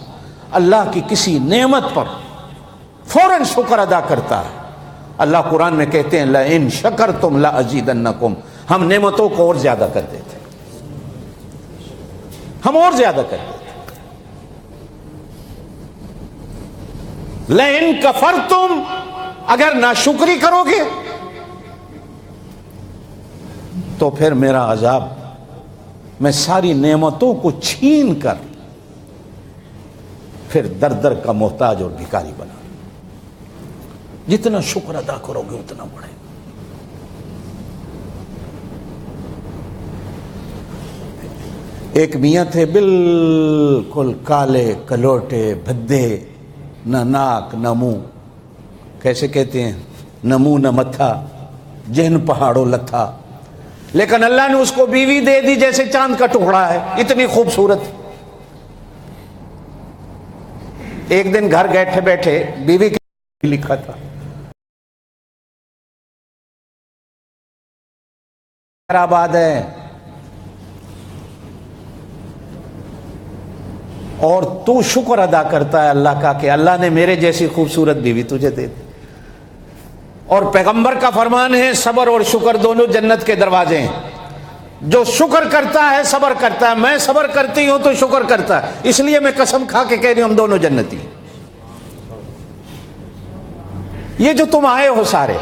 Speaker 1: اللہ کی کسی نعمت پر فوراً شکر ادا کرتا ہے, اللہ قرآن میں کہتے ہیں لَإِن شَكَرْتُمْ لَأَزِيدَنَّكُمْ, ہم نعمتوں کو اور زیادہ کر دیتے, ہم اور زیادہ کر دیتے. لَإِن كَفَرْتُمْ, اگر ناشکری کرو گے تو پھر میرا عذاب میں ساری نعمتوں کو چھین کر پھر در در کا محتاج اور بھکاری بنا. جتنا شکر ادا کرو گے اتنا بڑھے. ایک میاں تھے بالکل کالے کلوٹے بھدے, نہ ناک نہ منہ, کیسے کہتے ہیں نہ منہ نہ متھا, جہن پہاڑوں لتھا, لیکن اللہ نے اس کو بیوی دے دی جیسے چاند کا ٹکڑا ہے, اتنی خوبصورت. ایک دن گھر بیٹھے بیٹھے بیوی کے لکھا تھا آباد ہے اور تو شکر ادا کرتا ہے اللہ کا کہ اللہ نے میرے جیسی خوبصورت بیوی تجھے دے دی. اور پیغمبر کا فرمان ہے صبر اور شکر دونوں جنت کے دروازے ہیں. جو شکر کرتا ہے صبر کرتا ہے, میں صبر کرتی ہوں تو شکر کرتا ہے, اس لیے میں قسم کھا کے کہہ رہی ہوں ہم دونوں جنتی ہیں. یہ جو تم آئے ہو سارے,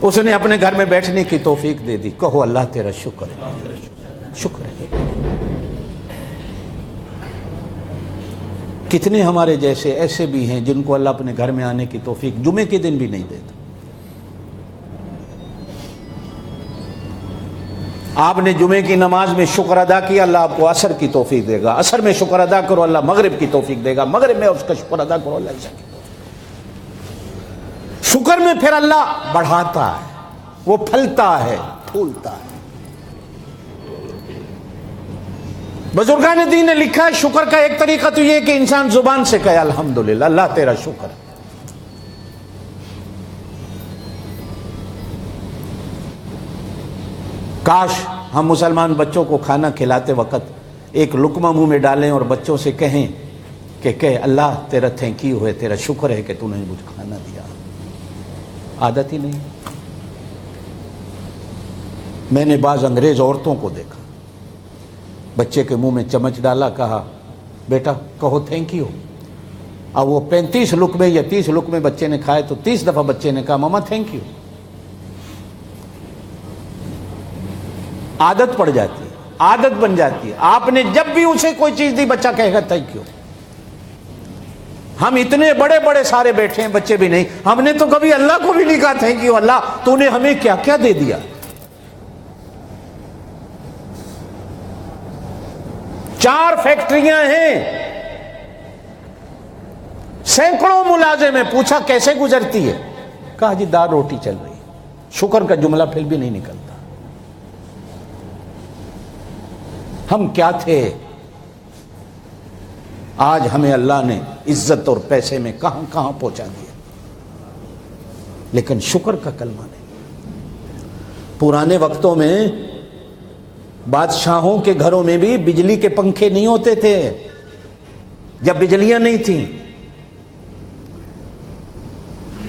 Speaker 1: اس نے اپنے گھر میں بیٹھنے کی توفیق دے دی. کہو اللہ تیرا شکر ہے, شکر ہے. کتنے ہمارے جیسے ایسے بھی ہیں جن کو اللہ اپنے گھر میں آنے کی توفیق جمعے کے دن بھی نہیں دیتا. آپ نے جمعے کی نماز میں شکر ادا کیا, اللہ آپ کو عصر کی توفیق دے گا. عصر میں شکر ادا کرو, اللہ مغرب کی توفیق دے گا. مغرب میں اس کا شکر ادا کرو, اللہ عشاء کی. شکر میں پھر اللہ بڑھاتا ہے, وہ پھلتا ہے, پھولتا ہے. بزرگان دین نے لکھا ہے شکر کا ایک طریقہ تو یہ کہ انسان زبان سے کہے الحمدللہ, اللہ تیرا شکر. کاش ہم مسلمان بچوں کو کھانا کھلاتے وقت ایک لقمہ منہ میں ڈالیں اور بچوں سے کہیں کہ اللہ تیرا تھینک یو ہے, تیرا شکر ہے کہ تو نے مجھے کھانا دیا. عادت ہی نہیں. میں نے بعض انگریز عورتوں کو دیکھا, بچے کے منہ میں چمچ ڈالا, کہا بیٹا کہو تھینک یو. اب وہ 35 لقمے یا 30 لقمے بچے نے کھائے تو 30 دفعہ بچے نے کہا ماما تھینک یو. عادت پڑ جاتی ہے, عادت بن جاتی ہے. آپ نے جب بھی اسے کوئی چیز دی بچہ کہے گا تھینک یو. ہم اتنے بڑے بڑے سارے بیٹھے ہیں, بچے بھی نہیں. ہم نے تو کبھی اللہ کو بھی نہیں کہا تھینک یو, اللہ تو نے ہمیں کیا کیا دے دیا. چار فیکٹریاں ہیں, سینکڑوں ملازم ہیں, پوچھا کیسے گزرتی ہے. کہا جی دال روٹی چل رہی. شکر کا جملہ پھر بھی نہیں نکلتا. ہم کیا تھے؟ آج ہمیں اللہ نے عزت اور پیسے میں کہاں کہاں پہنچا دیا، لیکن شکر کا کلمہ نہیں. پرانے وقتوں میں بادشاہوں کے گھروں میں بھی بجلی کے پنکھے نہیں ہوتے تھے جب بجلیاں نہیں تھیں.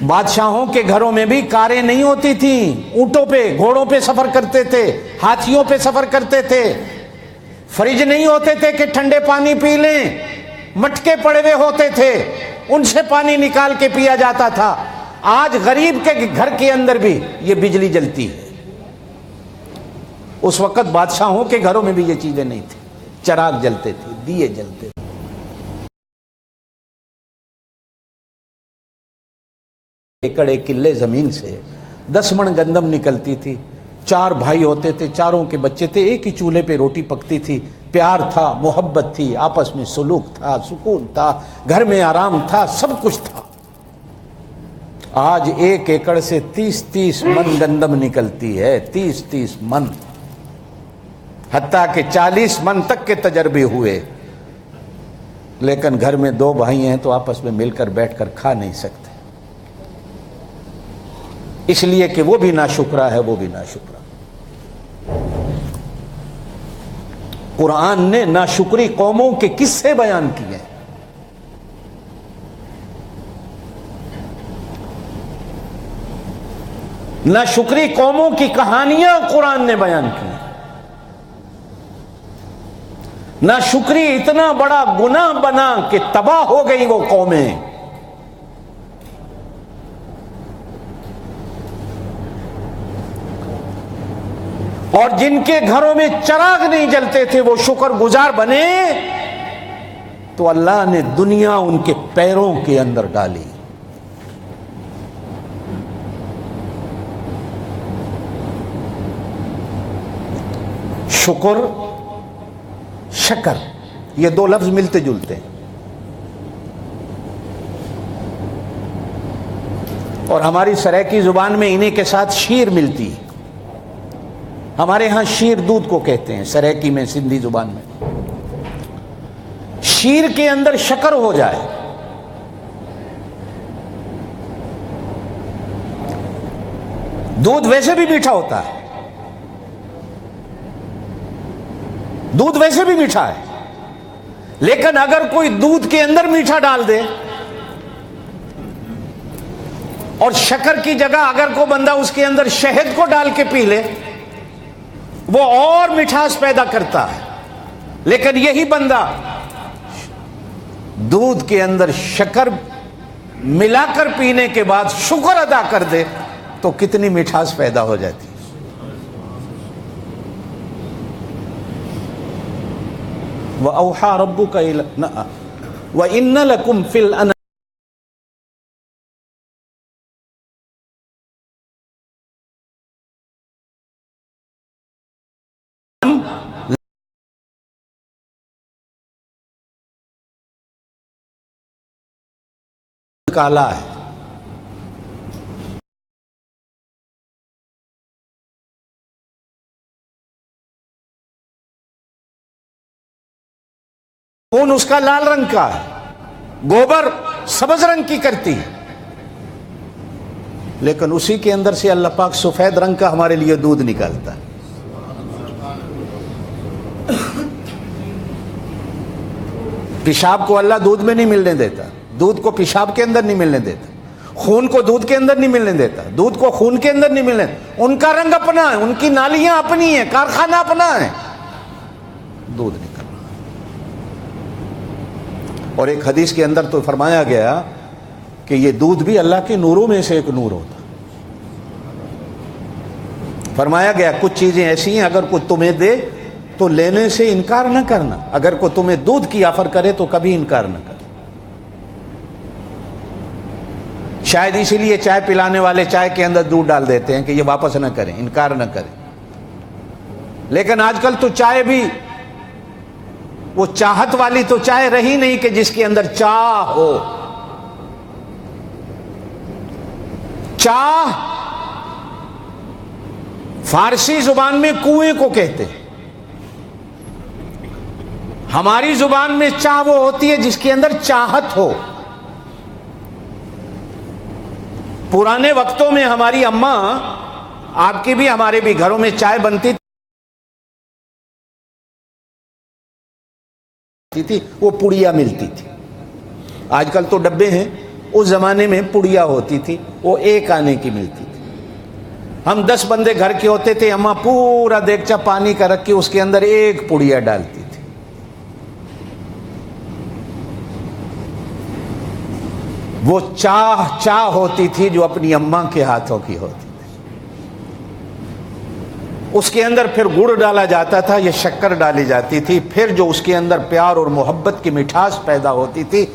Speaker 1: بادشاہوں کے گھروں میں بھی کاریں نہیں ہوتی تھیں، اونٹوں پہ گھوڑوں پہ سفر کرتے تھے، ہاتھیوں پہ سفر کرتے تھے. فریج نہیں ہوتے تھے کہ ٹھنڈے پانی پی لیں، مٹکے پڑے ہوئے ہوتے تھے، ان سے پانی نکال کے پیا جاتا تھا. آج غریب کے گھر کے اندر بھی یہ بجلی جلتی ہے. اس وقت بادشاہوں کے گھروں میں بھی یہ چیزیں نہیں تھیں. چراغ جلتے تھے، دیے جلتے تھے. ایکڑ ایک کلے زمین سے 10 من گندم نکلتی تھی. 4 بھائی ہوتے تھے، چاروں کے بچے تھے، ایک ہی چولہے پہ روٹی پکتی تھی. پیار تھا، محبت تھی، آپس میں سلوک تھا، سکون تھا، گھر میں آرام تھا، سب کچھ تھا. آج 1 ایکڑ سے 30 من گندم نکلتی ہے، 30 من، حتیٰ کہ 40 من تک کے تجربے ہوئے. لیکن گھر میں 2 بھائی ہیں تو آپس میں مل کر بیٹھ کر کھا نہیں سکتے، اس لیے کہ وہ بھی ناشکرا ہے، وہ بھی ناشکرا. قرآن نے ناشکری قوموں کے قصے بیان کیے. ناشکری قوموں کی کہانیاں قرآن نے بیان کی. ناشکری اتنا بڑا گناہ بنا کہ تباہ ہو گئی وہ قومیں. اور جن کے گھروں میں چراغ نہیں جلتے تھے وہ شکر گزار بنے تو اللہ نے دنیا ان کے پیروں کے اندر ڈالی. شکر، شکر، یہ 2 لفظ ملتے جلتے ہیں. اور ہماری سرائکی زبان میں انہیں کے ساتھ شیر ملتی ہے. ہمارے ہاں شیر دودھ کو کہتے ہیں، سرائکی میں، سندھی زبان میں. شیر کے اندر شکر ہو جائے دودھ ویسے بھی میٹھا ہوتا ہے، دودھ ویسے بھی میٹھا ہے، لیکن اگر کوئی دودھ کے اندر میٹھا ڈال دے اور شکر کی جگہ اگر کوئی بندہ اس کے اندر شہد کو ڈال کے پی لے وہ اور مٹھاس پیدا کرتا ہے. لیکن یہی بندہ دودھ کے اندر شکر ملا کر پینے کے بعد شکر ادا کر دے تو کتنی مٹھاس پیدا ہو جاتی ہے. وَأَوْحَى رَبُّكَ إِلَى وَإِنَّ لَكُمْ فِي الْأَنْعَامِ کالا ہے. خون اس کا لال رنگ کا ہے، گوبر سبز رنگ کی کرتی ہے، لیکن اسی کے اندر سے اللہ پاک سفید رنگ کا ہمارے لیے دودھ نکالتا ہے. پیشاب کو اللہ دودھ میں نہیں ملنے دیتا، دودھ کو پیشاب کے اندر نہیں ملنے دیتا، خون کو دودھ کے اندر نہیں ملنے دیتا، دودھ کو خون کے اندر نہیں ملنے دیتا. ان کا رنگ اپنا ہے، ان کی نالیاں اپنی ہیں، کارخانہ اپنا ہے، دودھ نکل رہا. اور ایک حدیث کے اندر تو فرمایا گیا کہ یہ دودھ بھی اللہ کے نوروں میں سے ایک نور ہوتا. فرمایا گیا کچھ چیزیں ایسی ہیں اگر کوئی تمہیں دے تو لینے سے انکار نہ کرنا، اگر کوئی تمہیں دودھ کی آفر کرے تو کبھی انکار نہ کرنا. شاید اسی لیے چائے پلانے والے چائے کے اندر دودھ ڈال دیتے ہیں کہ یہ واپس نہ کریں، انکار نہ کریں. لیکن آج کل تو چائے بھی وہ چاہت والی تو چائے رہی نہیں کہ جس کے اندر چاہ ہو. چاہ فارسی زبان میں کنویں کو کہتے ہیں، ہماری زبان میں چاہ وہ ہوتی ہے جس کے اندر چاہت ہو۔ پرانے وقتوں میں ہماری اماں، آپ کی بھی ہمارے بھی گھروں میں چائے بنتی تھی، وہ پڑیا ملتی تھی۔ آج کل تو ڈبے ہیں، اس زمانے میں پڑیا ہوتی تھی، وہ ایک آنے کی ملتی تھی۔ ہم 10 بندے گھر کے ہوتے تھے، اماں پورا دیگچہ پانی کا رکھ کے اس کے اندر ایک پڑیا ڈالتی تھی۔ وہ چاہ ہوتی تھی جو اپنی اماں کے ہاتھوں کی ہوتی تھی۔ اس کے اندر پھر گڑ ڈالا جاتا تھا یا شکر ڈالی جاتی تھی، پھر جو اس کے اندر پیار اور محبت کی مٹھاس پیدا ہوتی تھی۔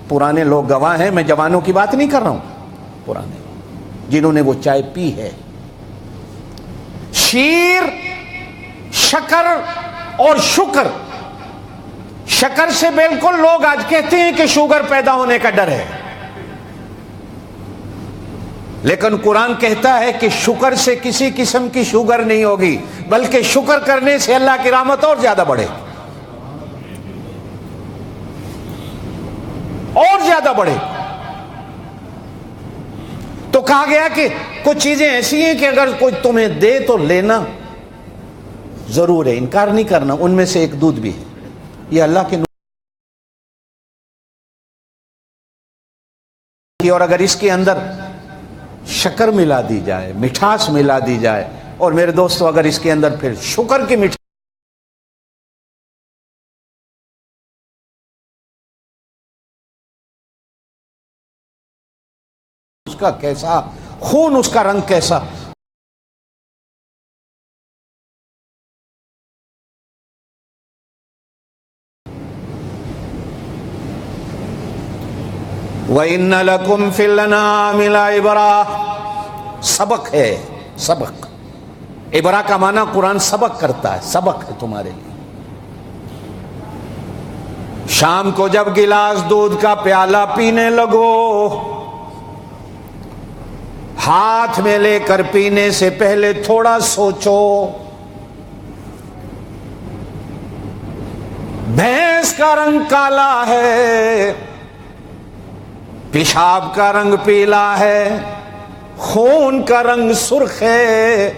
Speaker 1: پرانے لوگ گواہ ہیں، میں جوانوں کی بات نہیں کر رہا ہوں، پرانے لوگ جنہوں نے وہ چائے پی ہے۔ شیر، شکر اور شکر، شکر سے بالکل لوگ آج کہتے ہیں کہ شوگر پیدا ہونے کا ڈر ہے، لیکن قرآن کہتا ہے کہ شکر سے کسی قسم کی شوگر نہیں ہوگی، بلکہ شکر کرنے سے اللہ کی رحمت اور زیادہ بڑھے، اور زیادہ بڑھے۔ تو کہا گیا کہ کچھ چیزیں ایسی ہیں کہ اگر کوئی تمہیں دے تو لینا ضرور ہے، انکار نہیں کرنا۔ ان میں سے ایک دودھ بھی ہے، یہ اللہ کے اور اگر اس کے اندر شکر ملا دی جائے، مٹھاس ملا دی جائے، اور میرے دوستو اگر اس کے اندر پھر شکر کی مٹھاس، اس کا کیسا خون، اس کا رنگ کیسا۔ وَإِنَّ لَكُمْ فِي الْأَنْعَامِ لَعِبْرَةً، سبق ہے، سبق۔ عبرہ کا معنی قرآن سبق کرتا ہے، سبق ہے تمہارے لیے۔ شام کو جب گلاس دودھ کا پیالہ پینے لگو، ہاتھ میں لے کر پینے سے پہلے تھوڑا سوچو۔ بھینس کا رنگ کالا ہے، پیشاب کا رنگ پیلا ہے، خون کا رنگ سرخ ہے،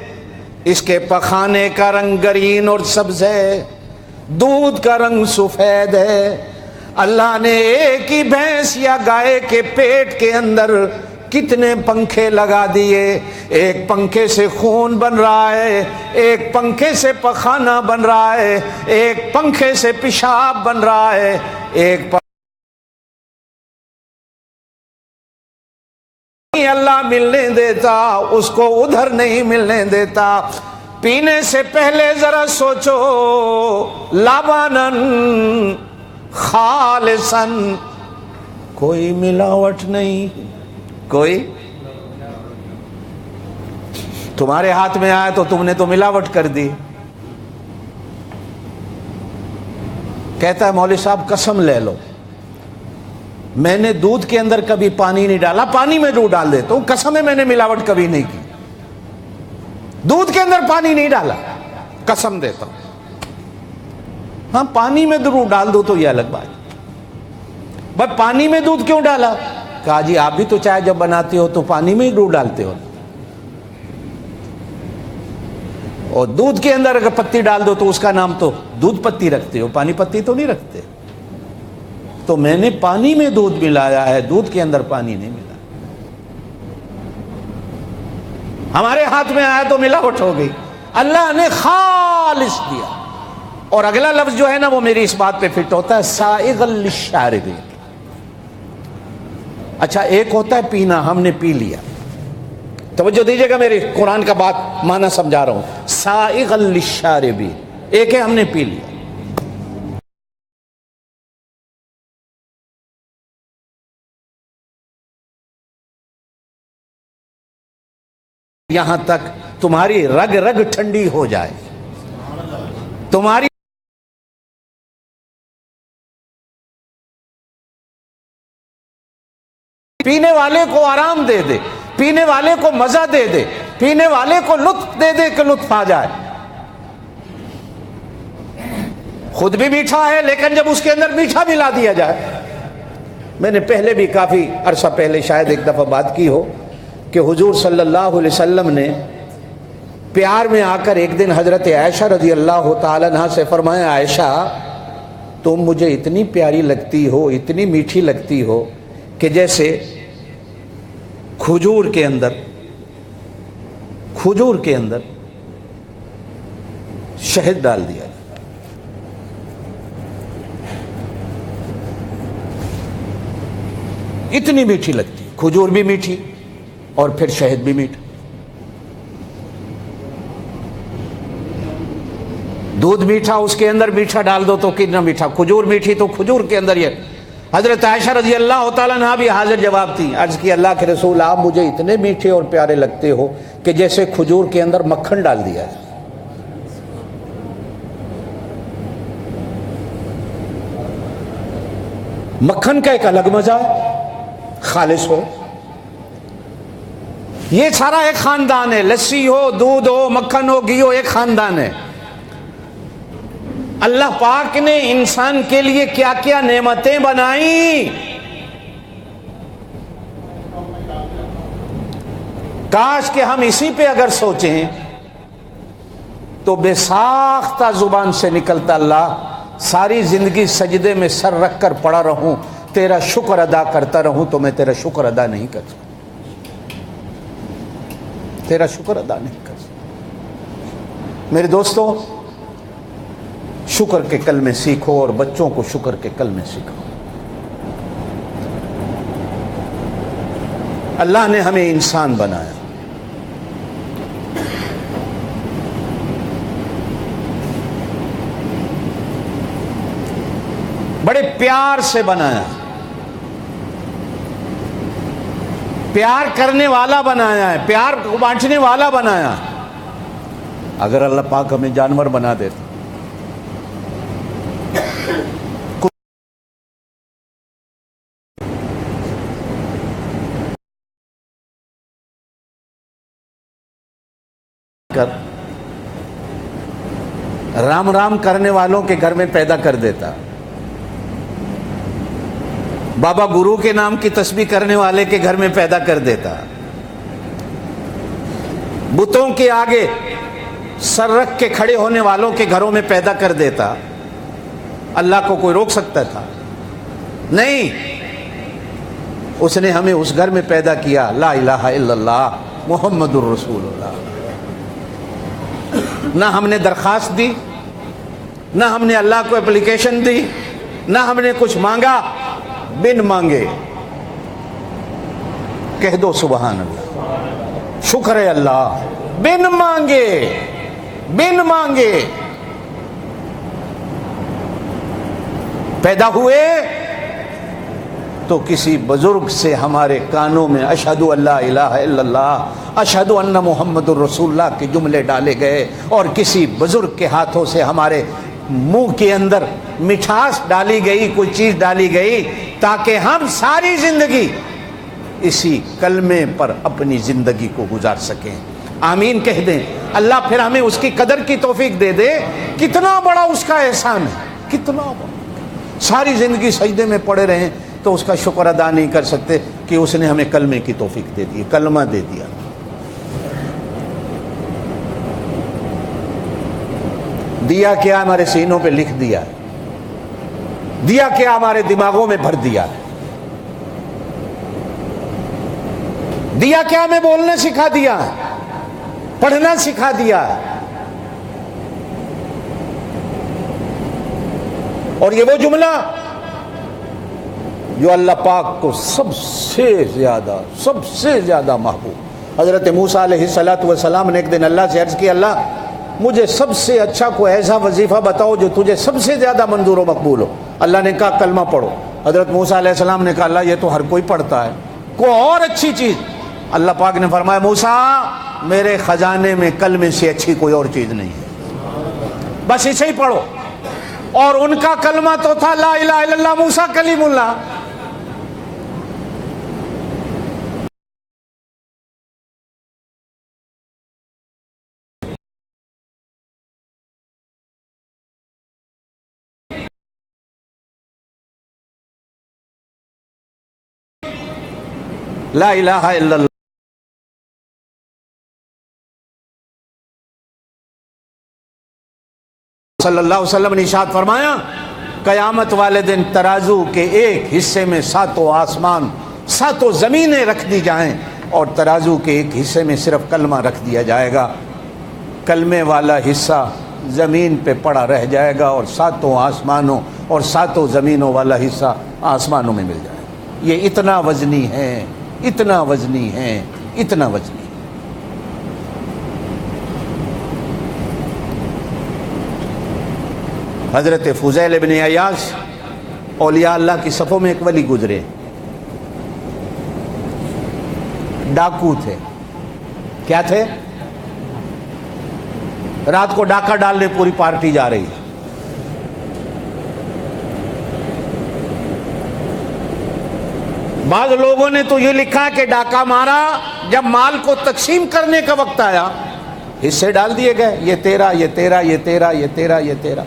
Speaker 1: اس کے پخانے کا رنگ گرین اور سبز ہے، دودھ کا رنگ سفید ہے۔ اللہ نے ایک ہی بھینس یا گائے کے پیٹ کے اندر کتنے پنکھے لگا دیے، ایک پنکھے سے خون بن رہا ہے، ایک پنکھے سے پخانہ بن رہا ہے، ایک پنکھے سے پیشاب بن رہا ہے، ایک اللہ ملنے دیتا، اس کو ادھر نہیں ملنے دیتا۔ پینے سے پہلے ذرا سوچو، لبنن خالصاً، کوئی ملاوٹ نہیں، کوئی تمہارے ہاتھ میں آیا تو تم نے تو ملاوٹ کر دی۔ کہتا ہے مولوی صاحب قسم لے لو، میں نے دودھ کے اندر کبھی پانی نہیں ڈالا، پانی میں دودھ ڈال دیتا ہوں، قسم ہے میں نے ملاوٹ کبھی نہیں کی، دودھ کے اندر پانی نہیں ڈالا، قسم دیتا ہوں۔ ہاں پانی میں دودھ ڈال دو تو یہ الگ بات، بس پانی میں دودھ کیوں ڈالا؟ کہا جی آپ بھی تو چائے جب بناتے ہو تو پانی میں ہی دودھ ڈالتے ہو، اور دودھ کے اندر اگر پتی ڈال دو تو اس کا نام تو دودھ پتی رکھتے ہو، پانی پتی تو نہیں رکھتے۔ تو میں نے پانی میں دودھ ملایا ہے، دودھ کے اندر پانی نہیں ملا۔ ہمارے ہاتھ میں آیا تو ملاوٹ ہو گئی، اللہ نے خالص دیا۔ اور اگلا لفظ جو ہے نا وہ میری اس بات پہ فٹ ہوتا ہے، سائغ للشاربین۔ اچھا ایک ہوتا ہے پینا، ہم نے پی لیا، توجہ دیجئے گا میری قرآن کا بات معنی سمجھا رہا ہوں، سائغ للشاربین، ایک ہے ہم نے پی لیا۔ یہاں تک تمہاری رگ رگ ٹھنڈی ہو جائے، تمہاری پینے والے کو آرام دے دے، پینے والے کو مزہ دے دے، پینے والے کو لطف دے دے کہ لطف آ جائے. خود بھی میٹھا ہے لیکن جب اس کے اندر میٹھا ملا دیا جائے. میں نے پہلے بھی کافی عرصہ پہلے شاید ایک دفعہ بات کی ہو کہ حضور صلی اللہ علیہ وسلم نے پیار میں آ کر ایک دن حضرت عائشہ رضی اللہ تعالیٰ عنہا سے فرمایا، عائشہ تم مجھے اتنی پیاری لگتی ہو، اتنی میٹھی لگتی ہو کہ جیسے کھجور کے اندر شہد ڈال دیا. اتنی میٹھی لگتی، کھجور بھی میٹھی اور پھر شہد بھی میٹھا. دودھ میٹھا، اس کے اندر میٹھا ڈال دو تو کتنا میٹھا. کھجور میٹھی تو کھجور کے اندر یہ. حضرت عائشہ رضی اللہ تعالیٰ عنہا بھی حاضر جواب تھی. عرض کی اللہ کے رسول آپ مجھے اتنے میٹھے اور پیارے لگتے ہو کہ جیسے کھجور کے اندر مکھن ڈال دیا ہے. مکھن کا ایک الگ مزہ ہے، خالص ہو. یہ سارا ایک خاندان ہے، لسی ہو، دودھ ہو، مکھن ہو، گھی ہو، ایک خاندان ہے. اللہ پاک نے انسان کے لیے کیا کیا نعمتیں بنائیں. کاش کہ ہم اسی پہ اگر سوچیں تو بے ساختہ زبان سے نکلتا، اللہ ساری زندگی سجدے میں سر رکھ کر پڑا رہوں، تیرا شکر ادا کرتا رہوں تو میں تیرا شکر ادا نہیں کر سکتا. تیرا شکر ادا نہیں کر سکتا. میرے دوستو، شکر کے کلمے سیکھو اور بچوں کو شکر کے کلمے سکھاؤ. اللہ نے ہمیں انسان بنایا، بڑے پیار سے بنایا، پیار کرنے والا بنایا ہے، پیار کو بانٹنے والا بنایا. اگر اللہ پاک ہمیں جانور بنا دیتا، رام رام کرنے والوں کے گھر میں پیدا کر دیتا، بابا گرو کے نام کی تسبیح کرنے والے کے گھر میں پیدا کر دیتا، بتوں کے آگے سر رکھ کے کھڑے ہونے والوں کے گھروں میں پیدا کر دیتا. اللہ کو کوئی روک سکتا تھا؟ نہیں. اس نے ہمیں اس گھر میں پیدا کیا، لا الہ الا اللہ محمد الرسول اللہ. نہ ہم نے درخواست دی، نہ ہم نے اللہ کو اپلیکیشن دی، نہ ہم نے کچھ مانگا. بن مانگے کہہ دو سبحان اللہ، شکر ہے اللہ. بن مانگے پیدا ہوئے تو کسی بزرگ سے ہمارے کانوں میں اشہد ان لا الہ الا اللہ، اشہد ان محمد الرسول اللہ کے جملے ڈالے گئے، اور کسی بزرگ کے ہاتھوں سے ہمارے منہ کے اندر مٹھاس ڈالی گئی، کوئی چیز ڈالی گئی تاکہ ہم ساری زندگی اسی کلمے پر اپنی زندگی کو گزار سکیں. آمین کہہ دیں. اللہ پھر ہمیں اس کی قدر کی توفیق دے دے. کتنا بڑا اس کا احسان ہے، کتنا بڑا. ساری زندگی سجدے میں پڑے رہیں تو اس کا شکر ادا نہیں کر سکتے کہ اس نے ہمیں کلمے کی توفیق دے دی، کلمہ دے دیا. دیا کیا ہمارے سینوں پہ لکھ دیا ہے، دیا کیا ہمارے دماغوں میں بھر دیا ہے، دیا کیا ہمیں بولنا سکھا دیا ہے، پڑھنا سکھا دیا ہے. اور یہ وہ جملہ جو اللہ پاک کو سب سے زیادہ محبوب. حضرت موسیٰ علیہ السلام نے ایک دن اللہ سے عرض کی، اللہ مجھے سب سے اچھا کوئی ایسا وظیفہ بتاؤ جو تجھے سب سے زیادہ منظور و مقبول ہو. اللہ نے کہا کلمہ پڑھو. حضرت موسیٰ علیہ السلام نے کہا اللہ یہ تو ہر کوئی پڑھتا ہے، کوئی اور اچھی چیز. اللہ پاک نے فرمایا موسیٰ میرے خزانے میں کلمے سے اچھی کوئی اور چیز نہیں ہے، بس اسے ہی پڑھو. اور ان کا کلمہ تو تھا لا الہ الا اللہ موسیٰ کلیم اللہ. لا الہ الا اللہ صلی اللہ علیہ وسلم نے ارشاد فرمایا قیامت والے دن ترازو کے ایک حصے میں ساتوں آسمان ساتوں زمینیں رکھ دی جائیں اور ترازو کے ایک حصے میں صرف کلمہ رکھ دیا جائے گا، کلمے والا حصہ زمین پہ پڑا رہ جائے گا اور ساتوں آسمانوں اور ساتوں زمینوں والا حصہ آسمانوں میں مل جائے گا۔ یہ اتنا وزنی ہے، اتنا وزنی ہے، اتنا وزنی ہے۔ حضرت فضیل بن عیاض اولیاء اللہ کی صفوں میں ایک ولی گزرے، ڈاکو تھے۔ کیا تھے؟ رات کو ڈاکہ ڈالنے پوری پارٹی جا رہی ہے، بعض لوگوں نے تو یہ لکھا کہ ڈاکہ مارا، جب مال کو تقسیم کرنے کا وقت آیا حصے ڈال دیے گئے، یہ تیرا، یہ تیرا، یہ تیرا، یہ تیرا، یہ تیرا۔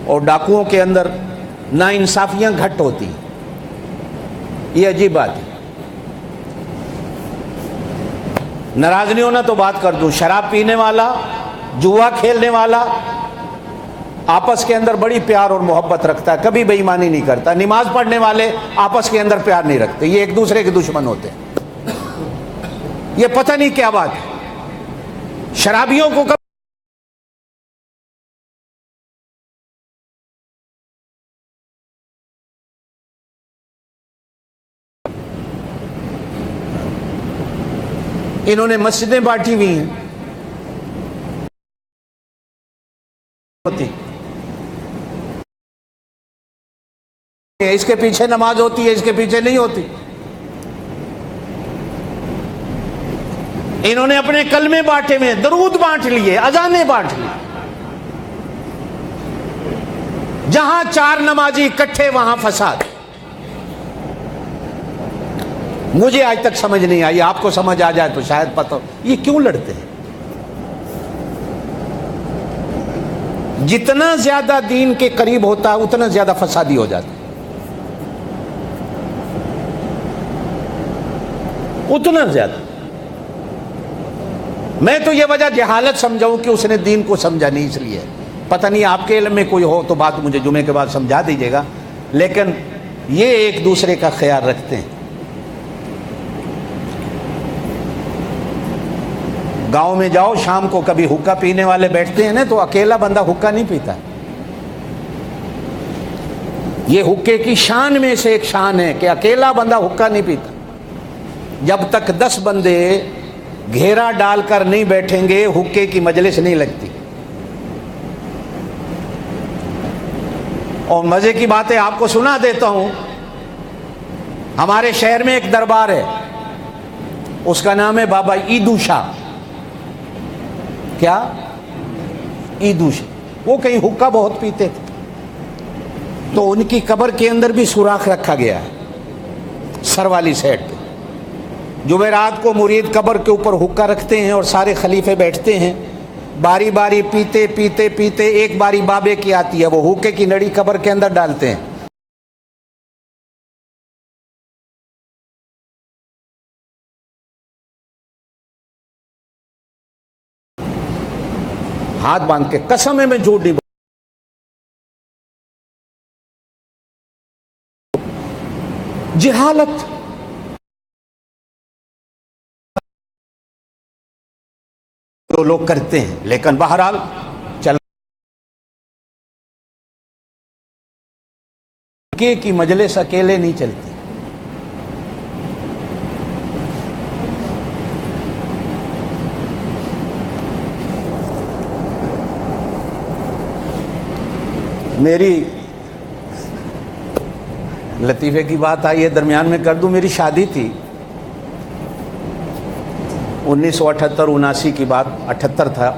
Speaker 1: اور ڈاکوؤں کے اندر نا انصافیاں گھٹ ہوتی، یہ عجیب بات ہے۔ ناراض نہیں ہونا تو بات کر دوں، شراب پینے والا، جوا کھیلنے والا آپس کے اندر بڑی پیار اور محبت رکھتا ہے، کبھی بے ایمانی نہیں کرتا۔ نماز پڑھنے والے آپس کے اندر پیار نہیں رکھتے، یہ ایک دوسرے کے دشمن ہوتے ہیں۔ یہ پتہ نہیں کیا بات ہے۔ شرابیوں کو انہوں نے مسجدیں بانٹی ہوئی ہیں، اس کے پیچھے نماز ہوتی ہے، اس کے پیچھے نہیں ہوتی۔ انہوں نے اپنے کلمے بانٹے ہوئے، درود بانٹ لیے، اذانیں بانٹ لی۔ جہاں چار نمازی اکٹھے وہاں فساد۔ مجھے آج تک سمجھ نہیں آئی، آپ کو سمجھ آ جائے تو شاید پتہ، یہ کیوں لڑتے ہیں؟ جتنا زیادہ دین کے قریب ہوتا ہے اتنا زیادہ فسادی ہو جاتا ہے، اتنا زیادہ۔ میں تو یہ وجہ جہالت سمجھاؤں کہ اس نے دین کو سمجھا نہیں، اس لیے پتہ نہیں آپ کے علم میں کوئی ہو تو بات مجھے جمعے کے بعد سمجھا دیجیے گا، لیکن یہ ایک دوسرے کا خیال رکھتے ہیں۔ گاؤں میں جاؤ، شام کو کبھی حقہ پینے والے بیٹھتے ہیں نا، تو اکیلا بندہ حقہ نہیں پیتا۔ یہ حقے کی شان میں سے ایک شان ہے کہ اکیلا بندہ حقہ نہیں پیتا۔ جب تک 10 بندے گھیرا ڈال کر نہیں بیٹھیں گے حقے کی مجلس نہیں لگتی۔ اور مزے کی باتیں آپ کو سنا دیتا ہوں، ہمارے شہر میں ایک دربار ہے، اس کا نام ہے بابا ایدو شاہ۔ کیا؟ ایدو شاہ۔ وہ کہیں حقہ بہت پیتے تھے، تو ان کی قبر کے اندر بھی سوراخ رکھا گیا ہے سر والی سائڈ پہ۔ جمعرات کو مرید قبر کے اوپر حقہ رکھتے ہیں اور سارے خلیفے بیٹھتے ہیں، باری باری پیتے پیتے پیتے ایک باری بابے کی آتی ہے، وہ حقے کی نڑی قبر کے اندر ڈالتے ہیں۔ ہاتھ باندھ کے، قسم ہے میں جھوٹ نہیں، جہالت۔ تو لوگ کرتے ہیں، لیکن بہرحال چل کی مجلس اکیلے نہیں چلتی۔ میری لطیفے کی بات آئی ہے، درمیان میں کر دوں۔ میری شادی تھی 1978-79 کی بات، 78 تھا۔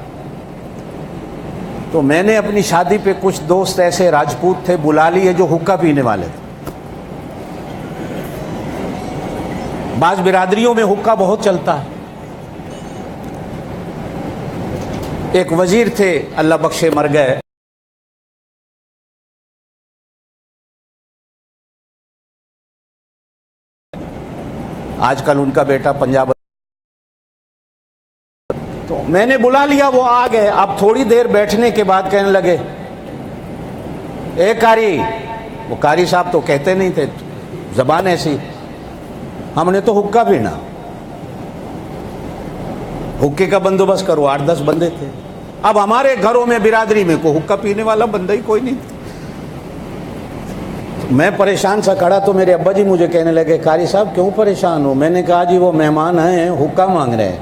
Speaker 1: تو میں نے اپنی شادی پہ کچھ دوست ایسے راجپوت تھے بلا لیے جو حقہ پینے والے تھے۔ بعض برادریوں میں حقہ بہت چلتا ہے۔ ایک وزیر تھے، اللہ بخشے مر گئے، آج کل ان کا بیٹا پنجاب، تو میں نے بلا لیا، وہ آ گئے. اب تھوڑی دیر بیٹھنے کے بعد کہنے لگے اے قاری. وہ قاری صاحب تو کہتے نہیں تھے، زبان ایسی. ہم نے تو حقہ پینا، حقے کا بندوبست کرو. 8-10 بندے تھے. اب ہمارے گھروں میں برادری میں کوئی حقہ پینے والا بندہ ہی کوئی نہیں تھا. میں پریشان سا کھڑا تو میرے ابا جی مجھے کہنے لگے قاری صاحب کیوں پریشان ہو؟ میں نے کہا جی وہ مہمان ہیں حقہ مانگ رہے ہیں.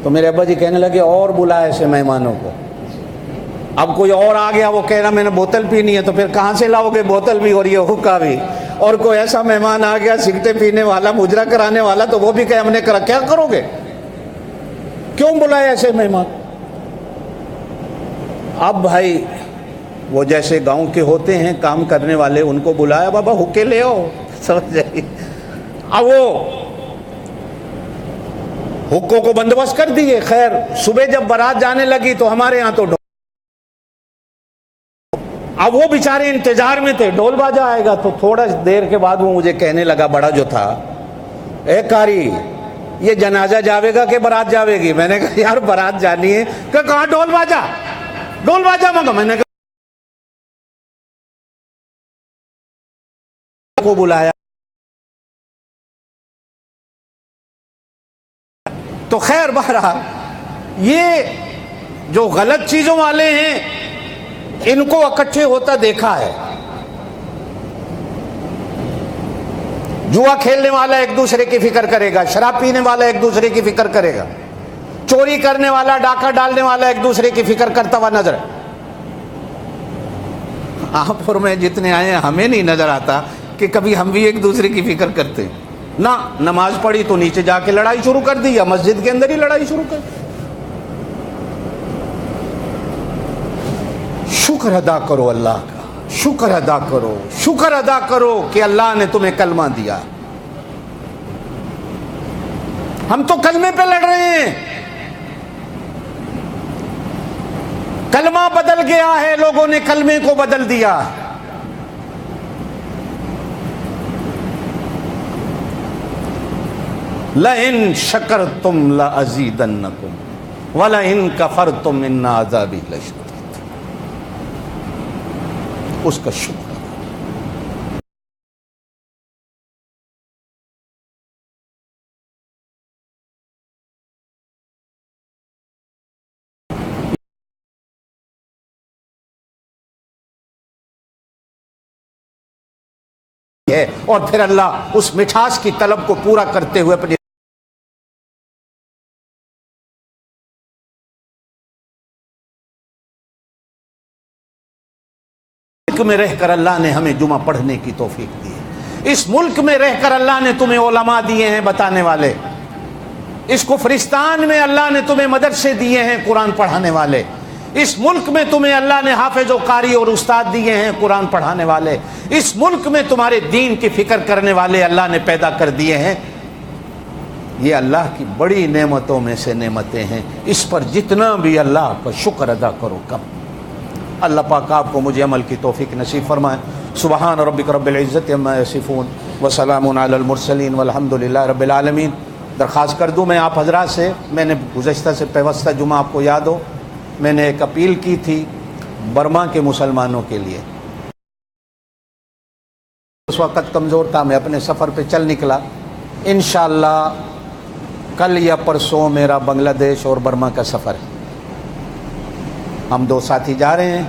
Speaker 1: تو میرے ابا جی کہنے لگے اور بلا ایسے مہمانوں کو. اب کوئی اور آ گیا وہ کہہ رہا میں نے بوتل پینی ہے، تو پھر کہاں سے لاؤ گے بوتل بھی اور یہ حقہ بھی؟ اور کوئی ایسا مہمان آ گیا سگریٹیں پینے والا، مجرا کرانے والا، تو وہ بھی کہ ہم نے کرا. کیا کرو گے؟ کیوں بلائے ایسے مہمان؟ اب بھائی وہ جیسے گاؤں کے ہوتے ہیں کام کرنے والے، ان کو بلایا، بابا حقے لے آؤ، سمجھ جائیے. اب وہ حقوں کو بندوبست کر دیے. خیر صبح جب بارات جانے لگی تو ہمارے یہاں تو اب وہ بیچارے انتظار میں تھے ڈھول باجا آئے گا. تو تھوڑا دیر کے بعد وہ مجھے کہنے لگا، بڑا جو تھا، اے قاری یہ جنازہ جاوے گا کہ بارات جاوے گی؟ میں نے کہا یار بارات جانی ہے. کہ کہاں ڈھول باجا؟ ڈھول باجا مانگا. میں نے کہا کو بلایا. تو خیر بہرحال یہ جو غلط چیزوں والے ہیں ان کو اکٹھے ہوتا دیکھا ہے. جوا کھیلنے والا ایک دوسرے کی فکر کرے گا، شراب پینے والا ایک دوسرے کی فکر کرے گا، چوری کرنے والا، ڈاکہ ڈالنے والا ایک دوسرے کی فکر کرتا ہوا نظر. آپ اور میں جتنے آئے ہیں ہمیں نہیں نظر آتا کہ کبھی ہم بھی ایک دوسرے کی فکر کرتے ہیں. نہ نماز پڑھی تو نیچے جا کے لڑائی شروع کر دی، یا مسجد کے اندر ہی لڑائی شروع کر دی. شکر ادا کرو اللہ کا، شکر ادا کرو، شکر ادا کرو کہ اللہ نے تمہیں کلمہ دیا. ہم تو کلمے پہ لڑ رہے ہیں. کلمہ بدل گیا ہے، لوگوں نے کلمے کو بدل دیا. لَإِن شَكَرْتُمْ لَأَزِيدَنَّكُمْ وَلَإِن كَفَرْتُمْ إِنَّ عَذَابِي لَشَدِيدٌ. اس کا شکر ہے. اور پھر اللہ اس مٹھاس کی طلب کو پورا کرتے ہوئے اپنے ملک میں رہ کر اللہ نے ہمیں جمعہ پڑھنے کی توفیق دی ہے. اس ملک میں رہ کر اللہ نے تمہیں علماء دیے ہیں بتانے والے. اس کفرستان میں اللہ نے تمہیں مدرسے دیے ہیں قرآن پڑھانے والے. اس ملک میں تمہیں اللہ نے حافظ و قاری اور استاد دیے ہیں قرآن پڑھانے والے. اس ملک میں تمہارے دین کی فکر کرنے والے اللہ نے پیدا کر دیے ہیں. یہ اللہ کی بڑی نعمتوں میں سے نعمتیں ہیں. اس پر جتنا بھی اللہ کا شکر ادا کرو کم. اللہ پاک آپ کو مجھے عمل کی توفیق نصیب فرمائے. سبحان ربک رب العزت عما یصفون وسلام علی المرسلین والحمد للہ رب العالمین. درخواست کر دوں میں آپ حضرات سے، میں نے گزشتہ سے پیوستہ جمعہ آپ کو یاد ہو میں نے ایک اپیل کی تھی برما کے مسلمانوں کے لیے. اس وقت کمزور تھا، میں اپنے سفر پہ چل نکلا. انشاءاللہ کل یا پرسوں میرا بنگلہ دیش اور برما کا سفر ہے. ہم 2 ساتھی جا رہے ہیں.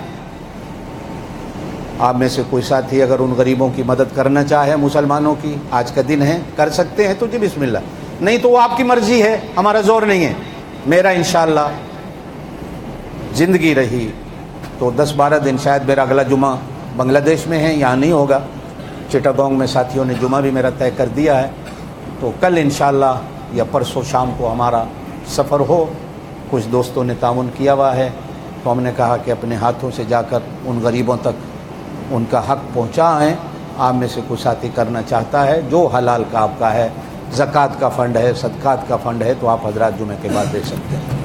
Speaker 1: آپ میں سے کوئی ساتھی اگر ان غریبوں کی مدد کرنا چاہے مسلمانوں کی، آج کا دن ہے، کر سکتے ہیں تو جی بسم اللہ، نہیں تو وہ آپ کی مرضی ہے، ہمارا زور نہیں ہے. میرا انشاءاللہ زندگی رہی تو 10-12 دن شاید میرا اگلا جمعہ بنگلہ دیش میں ہے، یہاں نہیں ہوگا. چٹاگونگ میں ساتھیوں نے جمعہ بھی میرا طے کر دیا ہے. تو کل انشاءاللہ یا پرسوں شام کو ہمارا سفر ہو. کچھ دوستوں نے تعاون کیا ہوا ہے تو ہم نے کہا کہ اپنے ہاتھوں سے جا کر ان غریبوں تک ان کا حق پہنچائیں. آپ میں سے کوئی ساتھی کرنا چاہتا ہے، جو حلال کا آپ کا ہے، زکوٰۃ کا فنڈ ہے، صدقات کا فنڈ ہے، تو آپ حضرات جمعے کے بعد دے سکتے ہیں.